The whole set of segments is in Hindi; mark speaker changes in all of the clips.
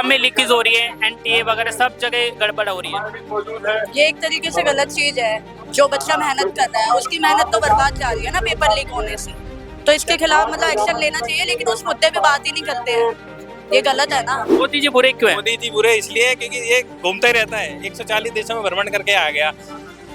Speaker 1: एग्जाम में लीकेज हो रही है, एनटीए वगैरह सब जगह गड़बड़ हो रही है।
Speaker 2: ये एक तरीके से गलत चीज है। जो बच्चा मेहनत कर रहा है उसकी मेहनत तो बर्बाद जा रही है ना पेपर लीक होने से। तो इसके खिलाफ मतलब एक्शन लेना चाहिए, लेकिन उस मुद्दे पे बात ही नहीं करते हैं। ये गलत है ना।
Speaker 1: मोदी जी बुरे क्यों है?
Speaker 3: मोदी जी बुरे इसलिए क्योंकि ये घूमता ही रहता है, 140 देशों में भ्रमण करके आ गया।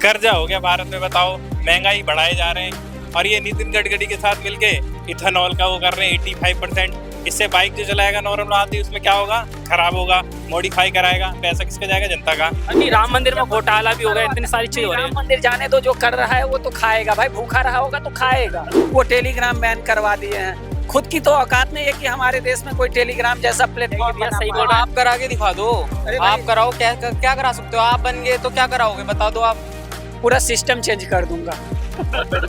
Speaker 3: कर्जा हो गया भारत में, बताओ, महंगाई बढ़ाए जा रहे हैं। और ये नितिन गडकरी के साथ मिलके इथेनॉल का वो कर रहे हैं 85%। इससे बाइक जो चलाएगा नॉर्मल आती है उसमें क्या होगा, खराब होगा, मॉडिफाई कराएगा, पैसा किसका जाएगा, जनता का।
Speaker 1: अभी राम मंदिर में घोटाला भी हो गया, इतनी सारी चीजें हो रही
Speaker 4: राम
Speaker 1: है।
Speaker 4: मंदिर जाने दो, जो कर रहा है वो तो खाएगा भाई, भूखा रहा होगा तो खाएगा। वो टेलीग्राम बैन करवा दिए हैं। खुद की तो औकात नहीं है कि हमारे देश में कोई टेलीग्राम जैसा प्लेटफॉर्म बना।
Speaker 1: सही बोल रहा है।
Speaker 5: आप करा के दिखा दो, आप कराओ, क्या करा सकते हो? आप बन गए तो क्या कराओगे, बता दो आप।
Speaker 4: पूरा सिस्टम चेंज कर दूंगा।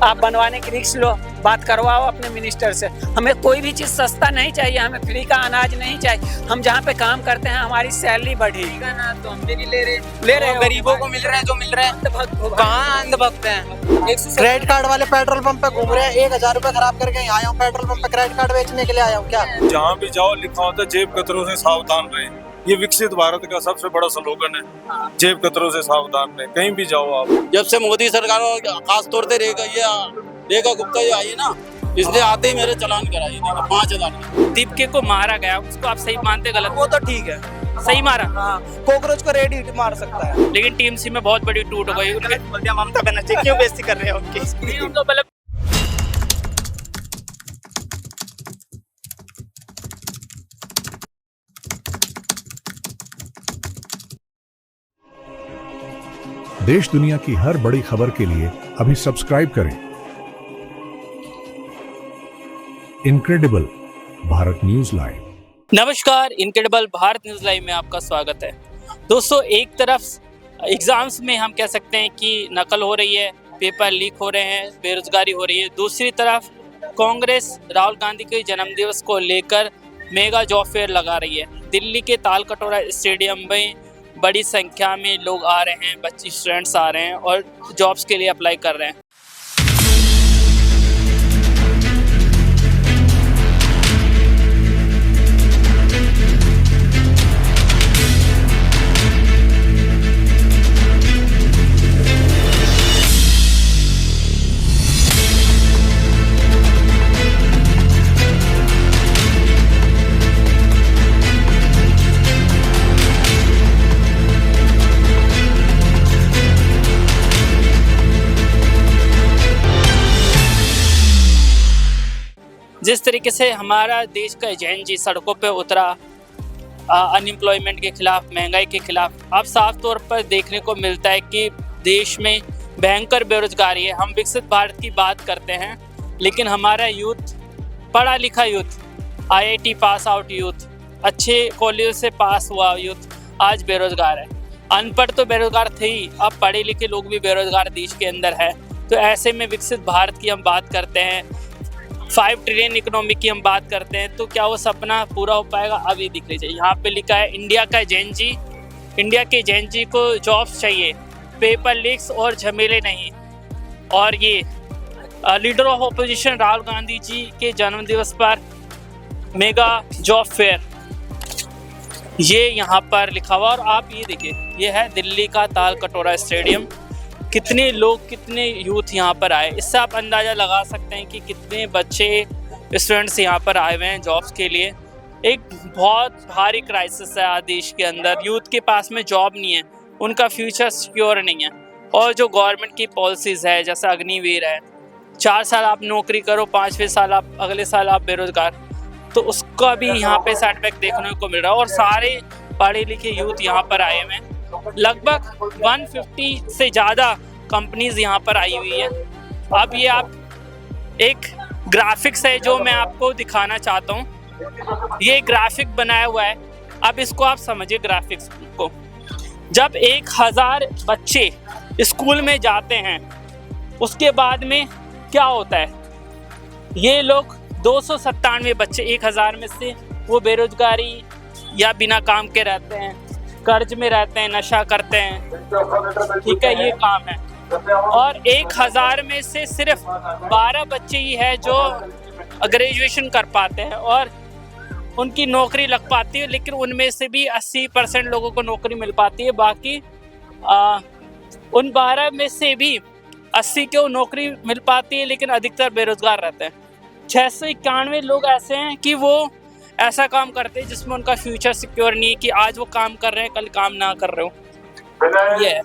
Speaker 4: आप बनवाने की रिस्क लो, बात करवाओ अपने मिनिस्टर से। हमें कोई भी चीज सस्ता नहीं चाहिए, हमें फ्री का अनाज नहीं चाहिए। हम जहाँ पे काम करते हैं हमारी सैलरी बढ़ी
Speaker 5: ना तो हम भी नहीं ले रहे
Speaker 4: हो।
Speaker 5: गरीबों को मिल रहा है जो मिल रहा है। कहाँ अंधभक्त हैं?
Speaker 6: क्रेडिट कार्ड वाले पेट्रोल पंप पे घूम रहे हैं। 1000 रुपए खराब करके यहाँ आया हूँ, पेट्रोल पंप पे क्रेडिट कार्ड बेचने के लिए आया हूँ क्या?
Speaker 7: जहाँ भी जाओ लिखा होता है जेब कतरों से सावधान रहे। ये विकसित भारत का सबसे बड़ा स्लोगन है, जेब कतरों से सावधान रहे। कहीं भी जाओ आप।
Speaker 8: जब से मोदी सरकार खास तौर से रेखा गुप्ता जो आई है ना, इसने आते ही मेरे चालान कराई 5000।
Speaker 1: दीपके को मारा गया, उसको आप सही मानते गलत?
Speaker 6: वो तो ठीक है,
Speaker 1: सही मारा।
Speaker 6: कॉकरोच को रेड हिट मार सकता है।
Speaker 1: लेकिन टीम सी में बहुत बड़ी टूट हो गई उनके।
Speaker 6: ममता बनर्जी क्यों बेइज्जती कर रहे हैं उनकी?
Speaker 1: उनको मतलब
Speaker 9: देश दुनिया की हर बड़ी खबर के लिए अभी सब्सक्राइब करें इनक्रेडिबल भारत न्यूज लाइव।
Speaker 1: नमस्कार, इनक्रेडिबल भारत न्यूज लाइव में आपका स्वागत है। दोस्तों, एक तरफ एग्जाम्स में हम कह सकते हैं कि नकल हो रही है, पेपर लीक हो रहे हैं, बेरोजगारी हो रही है। दूसरी तरफ कांग्रेस राहुल गांधी के जन्मदिवस को लेकर मेगा जॉब फेयर लगा रही है। दिल्ली के तालकटोरा स्टेडियम में बड़ी संख्या में लोग आ रहे हैं, बच्चे स्टूडेंट्स आ रहे हैं और जॉब्स के लिए अप्लाई कर रहे हैं। जिस तरीके से हमारा देश का जैन जी सड़कों पे उतरा अनएम्प्लॉयमेंट के खिलाफ, महंगाई के खिलाफ, अब साफ तौर पर देखने को मिलता है कि देश में भयंकर बेरोजगारी है। हम विकसित भारत की बात करते हैं, लेकिन हमारा यूथ, पढ़ा लिखा youth, IIT pass out youth, अच्छे कॉलेज से पास हुआ यूथ आज बेरोजगार है। अनपढ़ तो बेरोजगार थे ही, अब पढ़े लिखे लोग भी बेरोजगार देश के अंदर है। तो ऐसे में विकसित भारत की हम बात करते हैं, 5 ट्रिलियन इकोनॉमी की हम बात करते हैं, तो क्या वो सपना पूरा हो पाएगा? अब ये दिख लीजिए, यहाँ पे लिखा है इंडिया के जैन जी को जॉब्स चाहिए, पेपर लीक्स और झमेले नहीं। और ये leader of opposition Rahul Gandhi ji के जन्मदिवस पर मेगा जॉब फेयर, ये यहाँ पर लिखा हुआ। और आप ये देखिए, ये है दिल्ली का तालकटोरा स्टेडियम। कितने लोग, कितने यूथ यहाँ पर आए, इससे आप अंदाज़ा लगा सकते हैं कि कितने बच्चे, स्टूडेंट्स यहाँ पर आए हुए हैं जॉब्स के लिए। एक बहुत भारी क्राइसिस है आज देश के अंदर। यूथ के पास में जॉब नहीं है, उनका फ्यूचर सिक्योर नहीं है। और जो गवर्नमेंट की पॉलिसीज़ है, जैसे अग्निवीर है, 4 साल आप नौकरी करो, 5वें साल आप, अगले साल आप बेरोजगार, तो उसका भी यहाँ पे साइड इफेक्ट देखने को मिल रहा है। और सारे पढ़े लिखे यूथ यहाँ पर आए हुए हैं। लगभग 150 से ज़्यादा कंपनीज यहाँ पर आई हुई है। अब ये आप एक ग्राफिक्स है जो मैं आपको दिखाना चाहता हूँ। ये ग्राफिक बनाया हुआ है, अब इसको आप समझिए ग्राफिक्स को। जब 1000 बच्चे स्कूल में जाते हैं, उसके बाद में क्या होता है? ये लोग 297 बच्चे 1000 में से वो बेरोजगारी या बिना काम के रहते हैं, कर्ज में रहते हैं, नशा करते हैं, ठीक है, ये काम है। और 1000 में से सिर्फ 12 बच्चे ही है जो ग्रेजुएशन कर पाते हैं। और उनकी नौकरी लग पाती है, लेकिन उनमें से भी 80% लोगों को नौकरी मिल पाती है। बाकी उन 12 में से भी 80 को नौकरी मिल पाती है, लेकिन अधिकतर बेरोजगार रहते हैं। 691 लोग ऐसे हैं कि वो ऐसा काम करते हैं जिसमें उनका फ्यूचर सिक्योर नहीं है, कि आज वो काम कर रहे हैं कल काम ना कर रहे हो। ये है।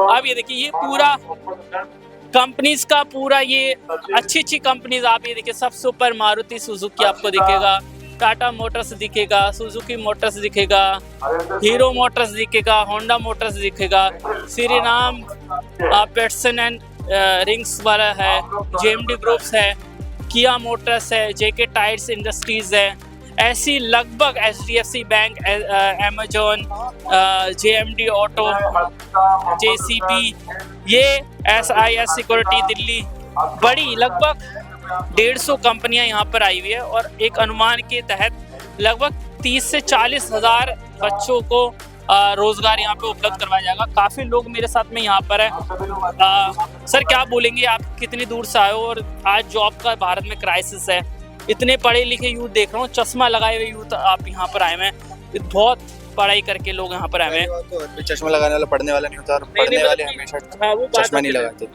Speaker 1: अब ये देखिए, ये पूरा कंपनीज का पूरा ये अच्छी कंपनीज, आप ये देखिए सबसे ऊपर मारुति सुजुकी आपको दिखेगा, टाटा मोटर्स दिखेगा, सुजुकी मोटर्स दिखेगा, हीरो मोटर्स दिखेगा, होंडा मोटर्स दिखेगा, श्रीराम पेटसन एंड रिंग्स वाला है, जेएमडी ग्रुप्स है, किया मोटर्स है, जेके टायर्स इंडस्ट्रीज है। ऐसी लगभग HDFC bank, Amazon, JMD auto, JCB, ये SIS सिक्योरिटी दिल्ली, बड़ी लगभग 150 कंपनियां यहाँ पर आई हुई है। और एक अनुमान के तहत लगभग 30 से 40 हज़ार बच्चों को रोजगार यहाँ पे उपलब्ध करवाया जाएगा। काफ़ी लोग मेरे साथ में यहाँ पर है। सर क्या बोलेंगे, आप कितनी दूर से आए हो और आज जॉब का भारत में क्राइसिस है, इतने पढ़े लिखे यूथ देख रहा हूँ, चश्मा लगाए हुए यूथ आप यहाँ पर आए हुए हैं, बहुत पढ़ाई करके लोग यहाँ पर आए हुए हैं।
Speaker 10: चश्मा लगाने वाला पढ़ने वाला नहीं होता, और पढ़ने वाले हमेशा चश्मा नहीं लगाते।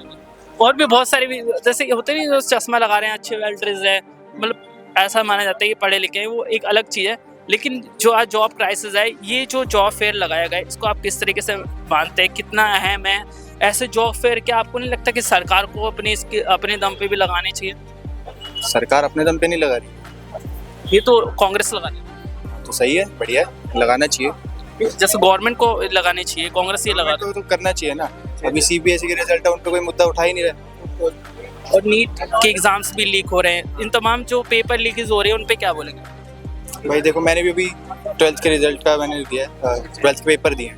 Speaker 1: और भी बहुत सारे भी जैसे होते नहीं, जो चश्मा लगा रहे हैं, अच्छे वेल ड्रेस है, मतलब ऐसा माना जाता है कि पढ़े लिखे हैं, वो एक अलग चीज़ है। लेकिन जो आज जॉब क्राइसिस है, ये जो जॉब फेयर लगाया गया है, इसको आप किस तरीके से मानते हैं, कितना अहम है? ऐसे जॉब फेयर क्या आपको नहीं लगता कि सरकार को अपने दम पे भी लगाने चाहिए?
Speaker 10: सरकार अपने दम पे नहीं लगा रही,
Speaker 1: ये तो कांग्रेस लगा रही है।
Speaker 10: तो सही है, बढ़िया है, लगाना चाहिए।
Speaker 1: जैसे गवर्नमेंट को लगाने चाहिए, कांग्रेस ये लगा
Speaker 10: तो करना चाहिए ना। अभी CBSE के रिजल्ट है, उन पे कोई मुद्दा उठा ही नहीं रहे।
Speaker 1: और नीट के एग्जाम्स भी लीक हो रहे हैं, इन तमाम जो पेपर लीकेज हो रही है उन पे क्या बोलेंगे?
Speaker 10: भाई देखो, मैंने भी अभी 12th के रिजल्ट का मैंने दिया है, 12th के पेपर दिए हैं।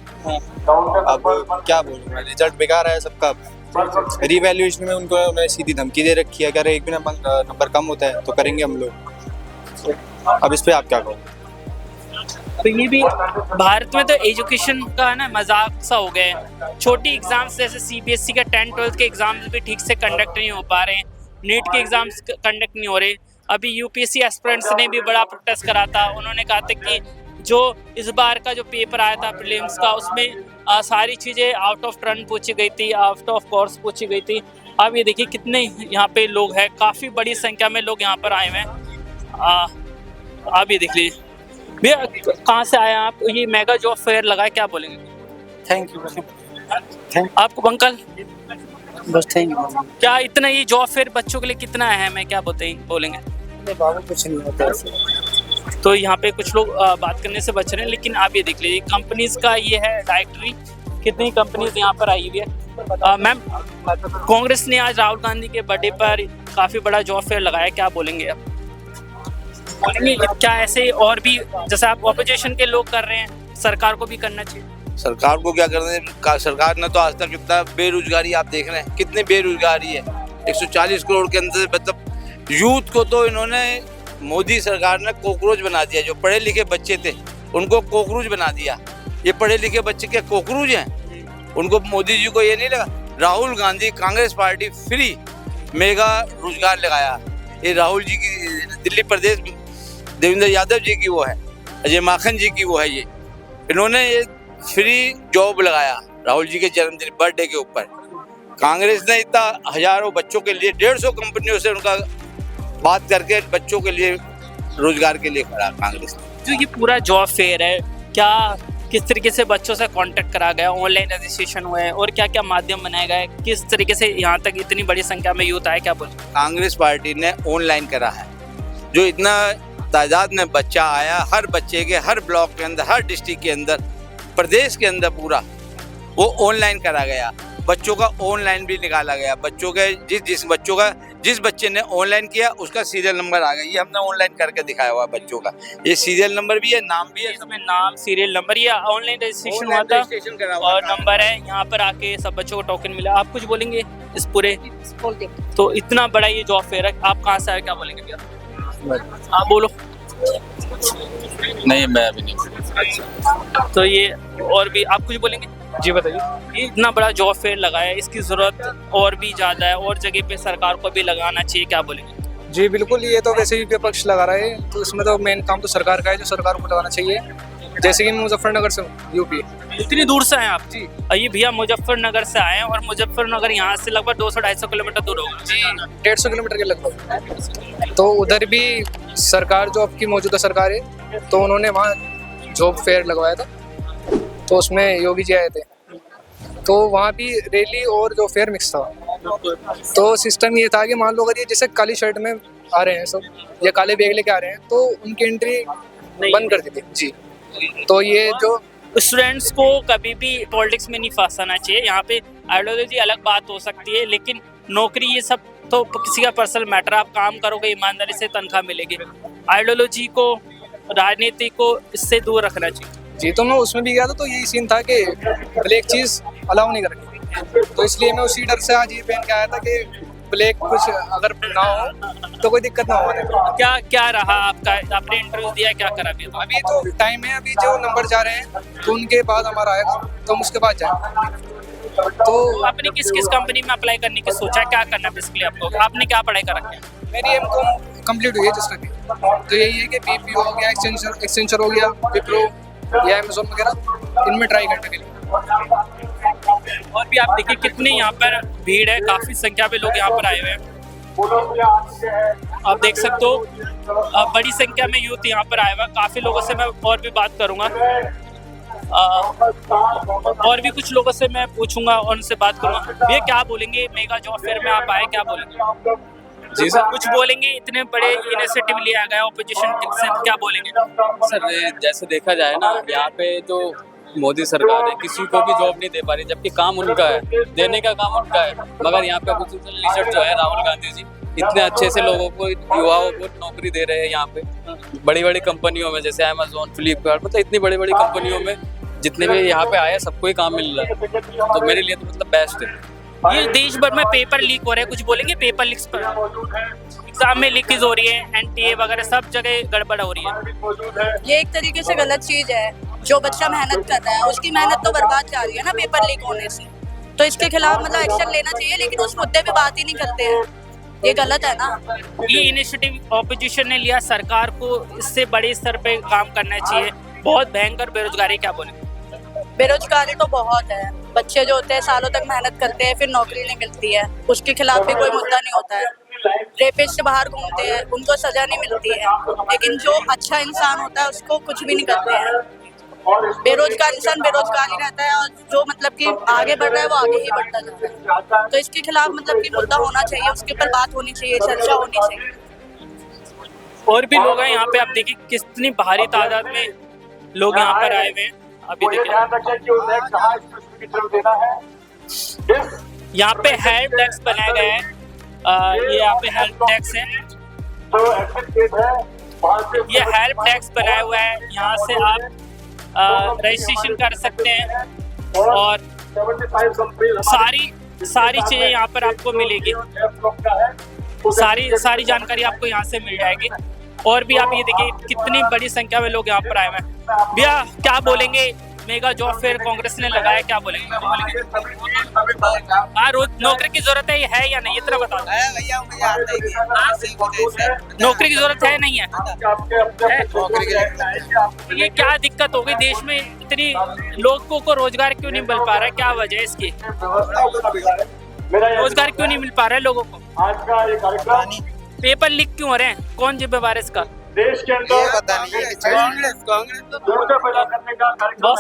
Speaker 10: अब क्या बोलूँ, रिजल्ट बेकार आया सबका। रीवैल्यूएशन में उन्होंने सीधी धमकी दे रखी है, अगर एक भी नंबर कम होता है तो करेंगे हम लोग। अब इस पे आप क्या कहो?
Speaker 1: तो ये भी भारत में तो एजुकेशन का ना मजाक सा हो गया है। छोटी एग्जाम्स जैसे CBSE का 10-12 के एग्जाम्स भी ठीक से कंडक्ट नहीं हो पा रहे हैं, नीट के एग्जाम्स कंडक्ट नहीं हो रहे। अभी UPSC एस्पिरेंट्स ने भी बड़ा प्रोटेस्ट करा था। उन्होंने कहा था कि जो इस बार का जो पेपर आया था प्रीलिम्स का, उसमें सारी चीज़ें आउट ऑफ टर्न पूछी गई थी, आउट ऑफ कोर्स पूछी गई थी। अब ये देखिए कितने यहाँ पे लोग हैं, काफ़ी बड़ी संख्या में लोग यहाँ पर आए हुए हैं। आप ये देख लीजिए भैया, कहाँ से आए आप? ये मेगा जॉब फेयर लगा है, क्या बोलेंगे?
Speaker 4: Thank you.
Speaker 1: आपको अंकल
Speaker 4: बस थैंक यू।
Speaker 1: क्या इतना ये जॉब फेयर बच्चों के लिए कितना अहम है, क्या बोलेंगे?
Speaker 4: बाबू कुछ नहीं होता ऐसे।
Speaker 1: तो यहाँ पे कुछ लोग बात करने से बच रहे हैं, लेकिन आप ये देख लीजिए कंपनीज का ये है डायरेक्टरी, कितनी कंपनीज यहाँ पर आई हुई है। मैम, कांग्रेस ने आज राहुल गांधी के बर्थडे पर काफ़ी बड़ा जॉब फेयर लगाया, क्या बोलेंगे आप? बोलेंगे क्या ऐसे और भी जैसे आप ऑपोजिशन के लोग कर रहे हैं, सरकार को भी करना चाहिए?
Speaker 11: सरकार को क्या करना है? सरकार ने तो आज तक कितना बेरोजगारी आप देख रहे हैं, कितनी बेरोजगारी है। 140 करोड़ के अंदर, मतलब यूथ को तो इन्होंने, मोदी सरकार ने कॉकरोच बना दिया। जो पढ़े लिखे बच्चे थे उनको कॉकरोच बना दिया। ये पढ़े लिखे बच्चे क्या कॉकरोच हैं? उनको मोदी जी को ये नहीं लगा। Rahul Gandhi, Congress party free mega रोजगार लगाया। ये राहुल जी की, दिल्ली प्रदेश देवेंद्र यादव जी की वो है, अजय माखन जी की वो है, ये इन्होंने ये फ्री जॉब लगाया राहुल जी के जन्मदिन बर्थडे के ऊपर। कांग्रेस ने इतना हजारों बच्चों के लिए 150 कंपनियों से उनका बात करके बच्चों के लिए रोजगार के लिए करा कांग्रेस ने।
Speaker 1: जो ये पूरा जॉब फेयर है, क्या किस तरीके से बच्चों से कांटेक्ट करा गया, ऑनलाइन रजिस्ट्रेशन हुए हैं और क्या क्या माध्यम बनाया गया है, किस तरीके से यहाँ तक इतनी बड़ी संख्या में यूथ आए, क्या बोल?
Speaker 11: कांग्रेस पार्टी ने ऑनलाइन करा है। जो इतना तादाद में बच्चा आया, हर बच्चे के हर ब्लॉक के अंदर, हर डिस्ट्रिक्ट के अंदर, प्रदेश के अंदर पूरा वो ऑनलाइन करा गया। बच्चों का ऑनलाइन भी निकाला गया। बच्चों के जिस बच्चे ने ऑनलाइन किया उसका सीरियल नंबर आ गया। ये हमने ऑनलाइन करके दिखाया हुआ है बच्चों का। ये सीरियल नंबर भी है, नाम भी है,
Speaker 1: इसमें नाम, सीरियल नंबर, या ऑनलाइन रजिस्ट्रेशन हुआ था और नंबर है। यहाँ पर आके सब बच्चों को टोकन मिला। आप कुछ बोलेंगे इस पूरे? तो इतना बड़ा ये जॉब फेयर है, आप कहाँ से आए, क्या बोलेंगे भैया? आप बोलो।
Speaker 10: नहीं, मैं अभी नहीं।
Speaker 1: तो ये और भी आप कुछ बोलेंगे?
Speaker 3: जी बताइए।
Speaker 1: ये इतना बड़ा जॉब फेयर लगाया है, इसकी ज़रूरत और भी ज़्यादा है और जगह पे सरकार को भी लगाना चाहिए, क्या बोलेंगे?
Speaker 6: जी बिल्कुल, ये तो वैसे ही विपक्ष लगा रहा है, तो इसमें तो मेन काम तो सरकार का है, जो सरकार को लगाना चाहिए। जैसे कि मुजफ्फरनगर से यूपी।
Speaker 1: इतनी दूर से आए आप जी? ये भैया मुजफ्फरनगर से आए हैं और मुजफ्फरनगर यहाँ से लगभग 200-250 किलोमीटर दूर होगा
Speaker 6: जी, 150 किलोमीटर के लगभग। तो उधर भी सरकार जो आपकी मौजूदा सरकार है, तो उन्होंने वहाँ जॉब फेयर लगवाया था, तो उसमें योगी जी आए थे, तो वहाँ भी रैली और जो फेयर मिक्स था। तो सिस्टम ये था कि मान लो अगर ये जैसे काली शर्ट में आ रहे हैं सब, या काले बैग लेके आ रहे हैं, तो उनकी एंट्री बंद कर दी थी जी। तो ये जो
Speaker 1: स्टूडेंट्स को कभी भी पॉलिटिक्स में नहीं फंसाना चाहिए। यहाँ पे आइडियोलॉजी अलग बात हो सकती है, लेकिन नौकरी ये सब तो किसी का पर्सनल मैटर। आप काम करोगे ईमानदारी से, तनख्वाह मिलेगी। आइडियोलॉजी को, राजनीति को इससे दूर रखना चाहिए
Speaker 6: जी। तो मैं उसमें भी गया था, तो यही सीन था कि ब्लैक चीज़ अलाउ नहीं करनी, तो इसलिए मैं उसी डर से आज ये पहन के आया था कि ब्लैक कुछ अगर ना हो तो कोई दिक्कत ना हो।
Speaker 1: क्या रहा आपका? आपने इंटरव्यू दिया, क्या करा?
Speaker 6: अभी तो टाइम है, अभी जो नंबर जा रहे हैं तो उनके बाद हमारा आएगा, तो हम उसके बाद जाएंगे। तो
Speaker 1: आपने किस कंपनी में अप्लाई करने की सोचा? क्या करना है बेसिकली आपको? आपने क्या पढ़ाई कर रखी है?
Speaker 6: मेरी M.Com कंप्लीट हुई है जिसका भी, तो यही है कि BPO हो गया, एक्सेंचर हो गया, विप्रो या अमेजोन वगैरह, इनमें ट्राई करने के लिए।
Speaker 1: और भी आप देखिए कितनी यहाँ पर भीड़ है, काफ़ी संख्या में लोग यहाँ पर आए हुए हैं। आप देख सकते हो बड़ी संख्या में यूथ यहाँ पर आए हुए हैं। काफ़ी लोगों से मैं और भी बात करूँगा, और भी कुछ लोगों से मैं पूछूंगा और उनसे बात करूँगा। ये क्या बोलेंगे? मेगा जॉब फेयर में आप आए, क्या बोलेंगे?
Speaker 12: जी सर,
Speaker 1: कुछ बोलेंगे? इतने बड़े इनिशिएटिव लिया गया ऑपोजिशन से, क्या बोलेंगे?
Speaker 12: सर जैसे देखा जाए ना, यहाँ पे तो मोदी सरकार है, किसी को भी जॉब नहीं दे पा रही, जबकि काम उनका है, देने का काम उनका है। मगर यहाँ पे पोजिशन लीडर जो है राहुल गांधी जी, इतने अच्छे से लोगों को, युवाओं को नौकरी दे रहे हैं। यहाँ पे बड़ी बड़ी कंपनियों में जैसे अमेजोन, फ्लिपकार्ट, मतलब इतनी बड़ी बड़ी कंपनियों में जितने भी यहाँ पे आए सबको ही काम मिल रहा है, तो मेरे लिए तो मतलब बेस्ट है।
Speaker 1: ये देश भर में पेपर लीक हो रहे हैं, कुछ बोलेंगे? पेपर लीक्स पर एग्जाम में लीकेज हो रही है, NTA वगैरह सब जगह गड़बड़ हो रही है।
Speaker 2: ये एक तरीके से गलत चीज़ है। जो बच्चा मेहनत कर रहा है उसकी मेहनत तो बर्बाद जा रही है ना पेपर लीक होने से, तो इसके खिलाफ मतलब एक्शन लेना चाहिए, लेकिन उस मुद्दे पे बात ही नहीं करते हैं। ये गलत है ना।
Speaker 1: ये इनिशिएटिव ऑपोजिशन ने लिया, सरकार को इससे बड़े स्तर पे काम करना चाहिए। बहुत भयंकर बेरोजगारी, क्या बोले?
Speaker 2: बेरोजगारी तो बहुत है। बच्चे जो होते हैं सालों तक मेहनत करते हैं, फिर नौकरी नहीं मिलती है, उसके खिलाफ भी कोई मुद्दा नहीं होता है। रेपिस्ट बाहर घूमते हैं, उनको सजा नहीं मिलती है, लेकिन जो अच्छा इंसान होता है उसको कुछ भी नहीं करते हैं। बेरोजगार इंसान बेरोजगार ही रहता है, और जो मतलब कि आगे बढ़ रहा है वो आगे ही बढ़ता जा रहा है। तो इसके खिलाफ मतलब कि मुद्दा होना चाहिए, उसके ऊपर बात होनी चाहिए, चर्चा होनी चाहिए।
Speaker 1: और भी लोग हैं यहाँ पे, आप देखिए कितनी भारी तादाद में लोग यहाँ पर आए हुए हैं। अभी देखिए यहाँ पे हेल्प डेस्क बनाया गया है। ये यहाँ पे हेल्प डेस्क है, ये हेल्प डेस्क बनाया हुआ है। यहाँ से आप रजिस्ट्रेशन कर सकते हैं और सारी चीजें यहाँ पर आपको मिलेगी, सारी जानकारी आपको यहाँ से मिल जाएगी। और भी आप ये देखिए कितनी बड़ी संख्या में लोग यहाँ पर आए हुए हैं। भैया क्या बोलेंगे? मेगा जॉब फेयर कांग्रेस ने लगाया, क्या बोलेंगे? हाँ, रोज नौकरी की जरूरत है या नहीं, इतना बता दो। नौकरी की जरूरत है नहीं है? ये क्या दिक्कत हो गई देश में? इतनी लोगों को रोजगार क्यों नहीं मिल पा रहा है? क्या वजह है इसकी? रोजगार क्यों नहीं मिल पा रहा है लोगों को? पेपर लीक क्यों हो रहे हैं? कौन जिम्मेवार है इसका?
Speaker 10: देश के अंदर
Speaker 1: बहुत